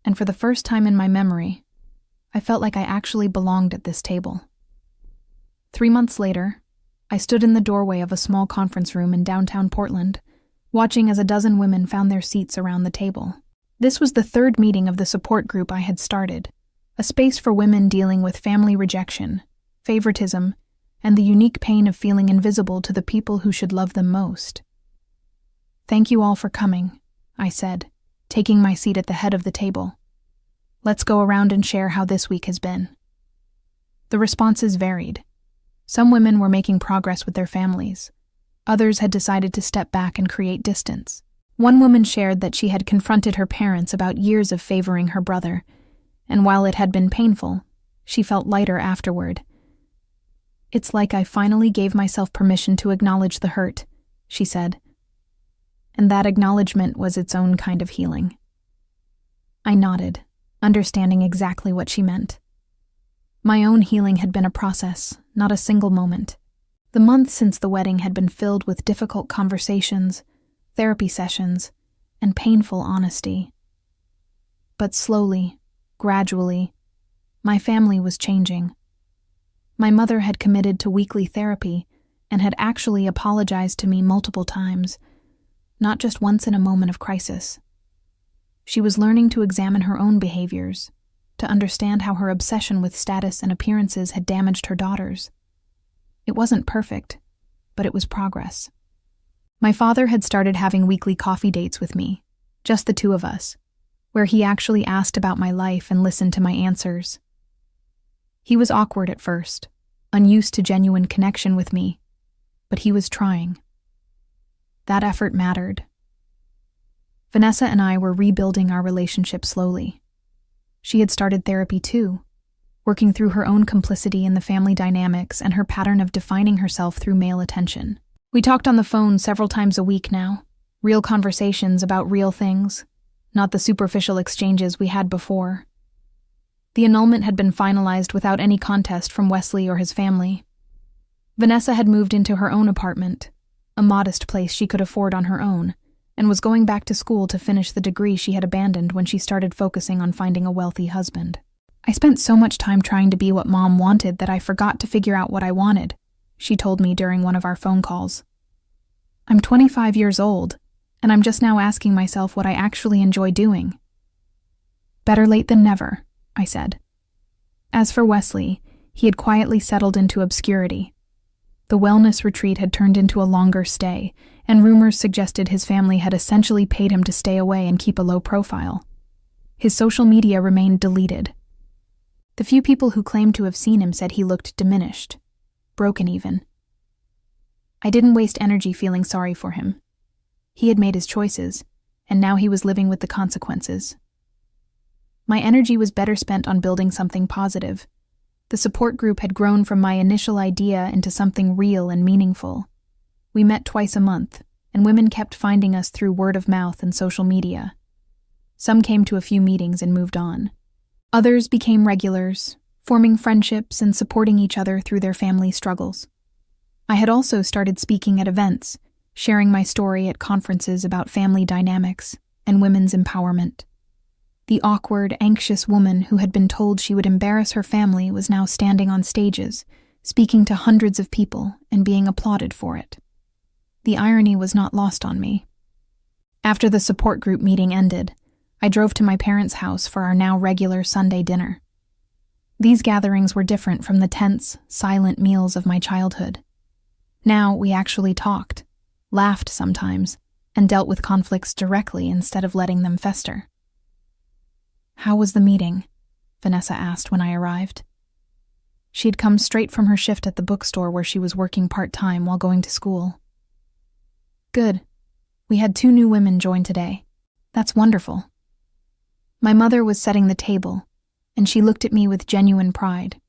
and for the first time in my memory, I felt like I actually belonged at this table. 3 months later, I stood in the doorway of a small conference room in downtown Portland, watching as a dozen women found their seats around the table. This was the third meeting of the support group I had started, a space for women dealing with family rejection, favoritism, and the unique pain of feeling invisible to the people who should love them most. Thank you all for coming, I said, taking my seat at the head of the table. Let's go around and share how this week has been. The responses varied. Some women were making progress with their families. Others had decided to step back and create distance. One woman shared that she had confronted her parents about years of favoring her brother, and while it had been painful, she felt lighter afterward. It's like I finally gave myself permission to acknowledge the hurt, she said. And that acknowledgement was its own kind of healing. I nodded, understanding exactly what she meant. My own healing had been a process, not a single moment. The months since the wedding had been filled with difficult conversations, therapy sessions, and painful honesty. But slowly, gradually, my family was changing. My mother had committed to weekly therapy and had actually apologized to me multiple times, not just once in a moment of crisis. She was learning to examine her own behaviors, to understand how her obsession with status and appearances had damaged her daughters. It wasn't perfect, but it was progress. My father had started having weekly coffee dates with me, just the two of us, where he actually asked about my life and listened to my answers. He was awkward at first, unused to genuine connection with me, but he was trying. That effort mattered. Vanessa and I were rebuilding our relationship slowly. She had started therapy too, working through her own complicity in the family dynamics and her pattern of defining herself through male attention. We talked on the phone several times a week now, real conversations about real things, not the superficial exchanges we had before. The annulment had been finalized without any contest from Wesley or his family. Vanessa had moved into her own apartment, a modest place she could afford on her own, and was going back to school to finish the degree she had abandoned when she started focusing on finding a wealthy husband. I spent so much time trying to be what Mom wanted that I forgot to figure out what I wanted, she told me during one of our phone calls. I'm 25 years old, and I'm just now asking myself what I actually enjoy doing. Better late than never, I said. As for Wesley, he had quietly settled into obscurity. The wellness retreat had turned into a longer stay, and rumors suggested his family had essentially paid him to stay away and keep a low profile. His social media remained deleted. The few people who claimed to have seen him said he looked diminished, broken even. I didn't waste energy feeling sorry for him. He had made his choices, and now he was living with the consequences. My energy was better spent on building something positive. The support group had grown from my initial idea into something real and meaningful. We met twice a month, and women kept finding us through word of mouth and social media. Some came to a few meetings and moved on. Others became regulars, forming friendships and supporting each other through their family struggles. I had also started speaking at events, sharing my story at conferences about family dynamics and women's empowerment. The awkward, anxious woman who had been told she would embarrass her family was now standing on stages, speaking to hundreds of people and being applauded for it. The irony was not lost on me. After the support group meeting ended, I drove to my parents' house for our now regular Sunday dinner. These gatherings were different from the tense, silent meals of my childhood. Now we actually talked, laughed sometimes, and dealt with conflicts directly instead of letting them fester. "How was the meeting?" Vanessa asked when I arrived. She had come straight from her shift at the bookstore where she was working part-time while going to school. "Good. We had 2 new women join today. That's wonderful." My mother was setting the table, and she looked at me with genuine pride.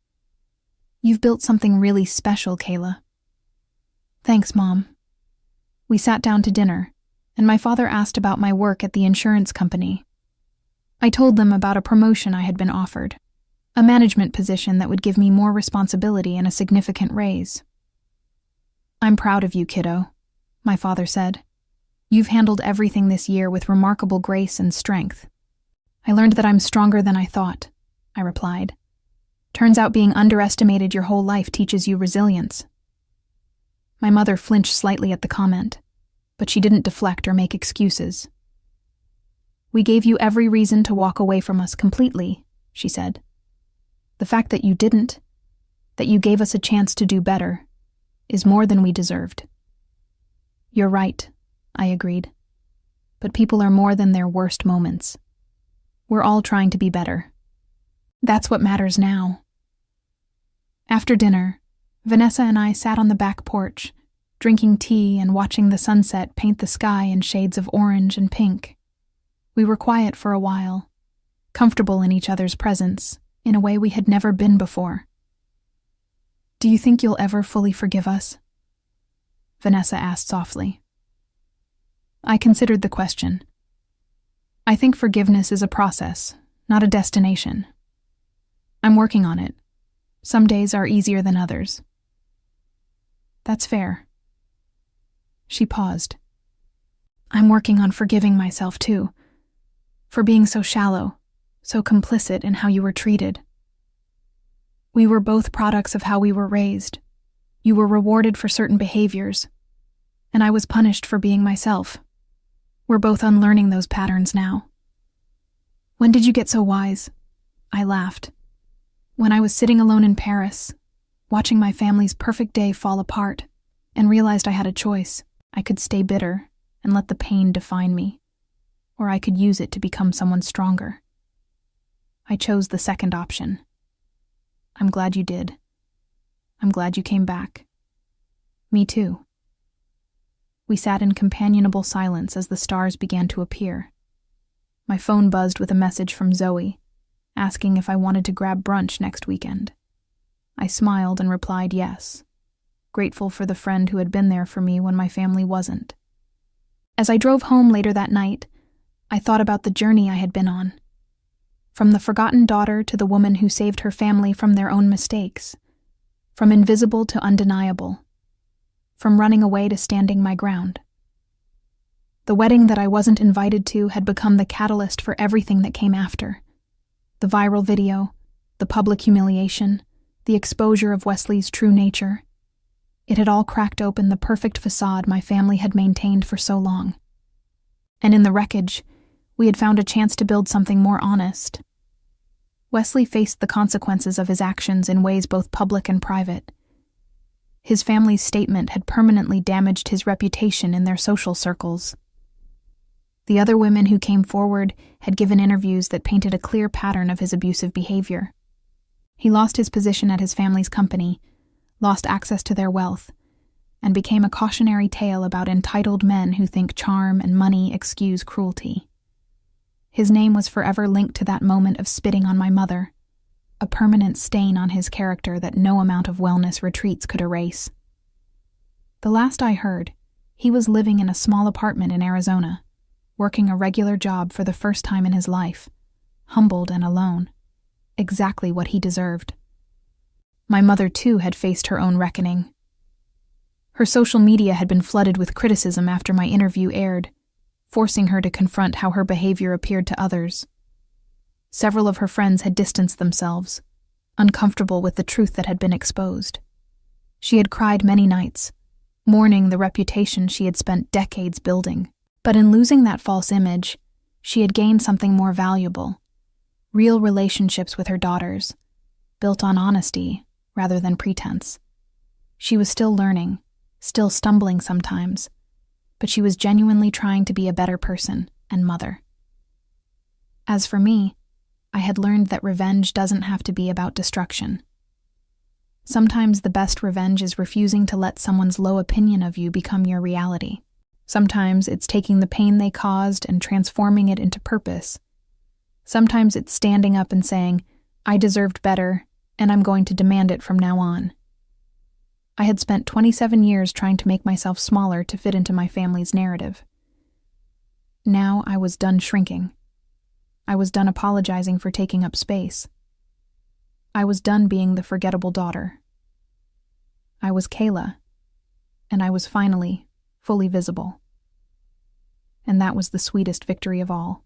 "You've built something really special, Kayla." "Thanks, Mom." We sat down to dinner, and my father asked about my work at the insurance company. I told them about a promotion I had been offered, a management position that would give me more responsibility and a significant raise. "I'm proud of you, kiddo," my father said. "You've handled everything this year with remarkable grace and strength." "I learned that I'm stronger than I thought," I replied. "Turns out being underestimated your whole life teaches you resilience." My mother flinched slightly at the comment, but she didn't deflect or make excuses. "We gave you every reason to walk away from us completely," she said. "The fact that you didn't, that you gave us a chance to do better, is more than we deserved." "You're right," I agreed. "But people are more than their worst moments. We're all trying to be better. That's what matters now." After dinner, Vanessa and I sat on the back porch, drinking tea and watching the sunset paint the sky in shades of orange and pink. We were quiet for a while, comfortable in each other's presence, in a way we had never been before. "Do you think you'll ever fully forgive us?" Vanessa asked softly. I considered the question. I think forgiveness is a process, not a destination. I'm working on it, Some days are easier than others. That's fair. She paused. I'm working on forgiving myself, too, for being so shallow, so complicit in how you were treated. We were both products of how we were raised. You were rewarded for certain behaviors, and I was punished for being myself. We're both unlearning those patterns now. When did you get so wise? I laughed. When I was sitting alone in Paris, watching my family's perfect day fall apart, and realized I had a choice. I could stay bitter and let the pain define me, or I could use it to become someone stronger. I chose the second option. I'm glad you did. I'm glad you came back. Me too. We sat in companionable silence as the stars began to appear. My phone buzzed with a message from Zoe, asking if I wanted to grab brunch next weekend. I smiled and replied yes, grateful for the friend who had been there for me when my family wasn't. As I drove home later that night, I thought about the journey I had been on. From the forgotten daughter to the woman who saved her family from their own mistakes. From invisible to undeniable. From running away to standing my ground. The wedding that I wasn't invited to had become the catalyst for everything that came after. The viral video, the public humiliation, the exposure of Wesley's true nature. It had all cracked open the perfect facade my family had maintained for so long. And in the wreckage, we had found a chance to build something more honest. Wesley faced the consequences of his actions in ways both public and private. His family's statement had permanently damaged his reputation in their social circles. The other women who came forward had given interviews that painted a clear pattern of his abusive behavior. He lost his position at his family's company, lost access to their wealth, and became a cautionary tale about entitled men who think charm and money excuse cruelty. His name was forever linked to that moment of spitting on my mother, a permanent stain on his character that no amount of wellness retreats could erase. The last I heard, he was living in a small apartment in Arizona, working a regular job for the first time in his life, humbled and alone, exactly what he deserved. My mother, too, had faced her own reckoning. Her social media had been flooded with criticism after my interview aired, forcing her to confront how her behavior appeared to others. Several of her friends had distanced themselves, uncomfortable with the truth that had been exposed. She had cried many nights, mourning the reputation she had spent decades building. But in losing that false image, she had gained something more valuable, real relationships with her daughters, built on honesty rather than pretense. She was still learning, still stumbling sometimes, but she was genuinely trying to be a better person and mother. As for me, I had learned that revenge doesn't have to be about destruction. Sometimes the best revenge is refusing to let someone's low opinion of you become your reality. Sometimes it's taking the pain they caused and transforming it into purpose. Sometimes it's standing up and saying, I deserved better, and I'm going to demand it from now on. I had spent 27 years trying to make myself smaller to fit into my family's narrative. Now I was done shrinking. I was done apologizing for taking up space. I was done being the forgettable daughter. I was Kayla, and I was finally fully visible. And that was the sweetest victory of all.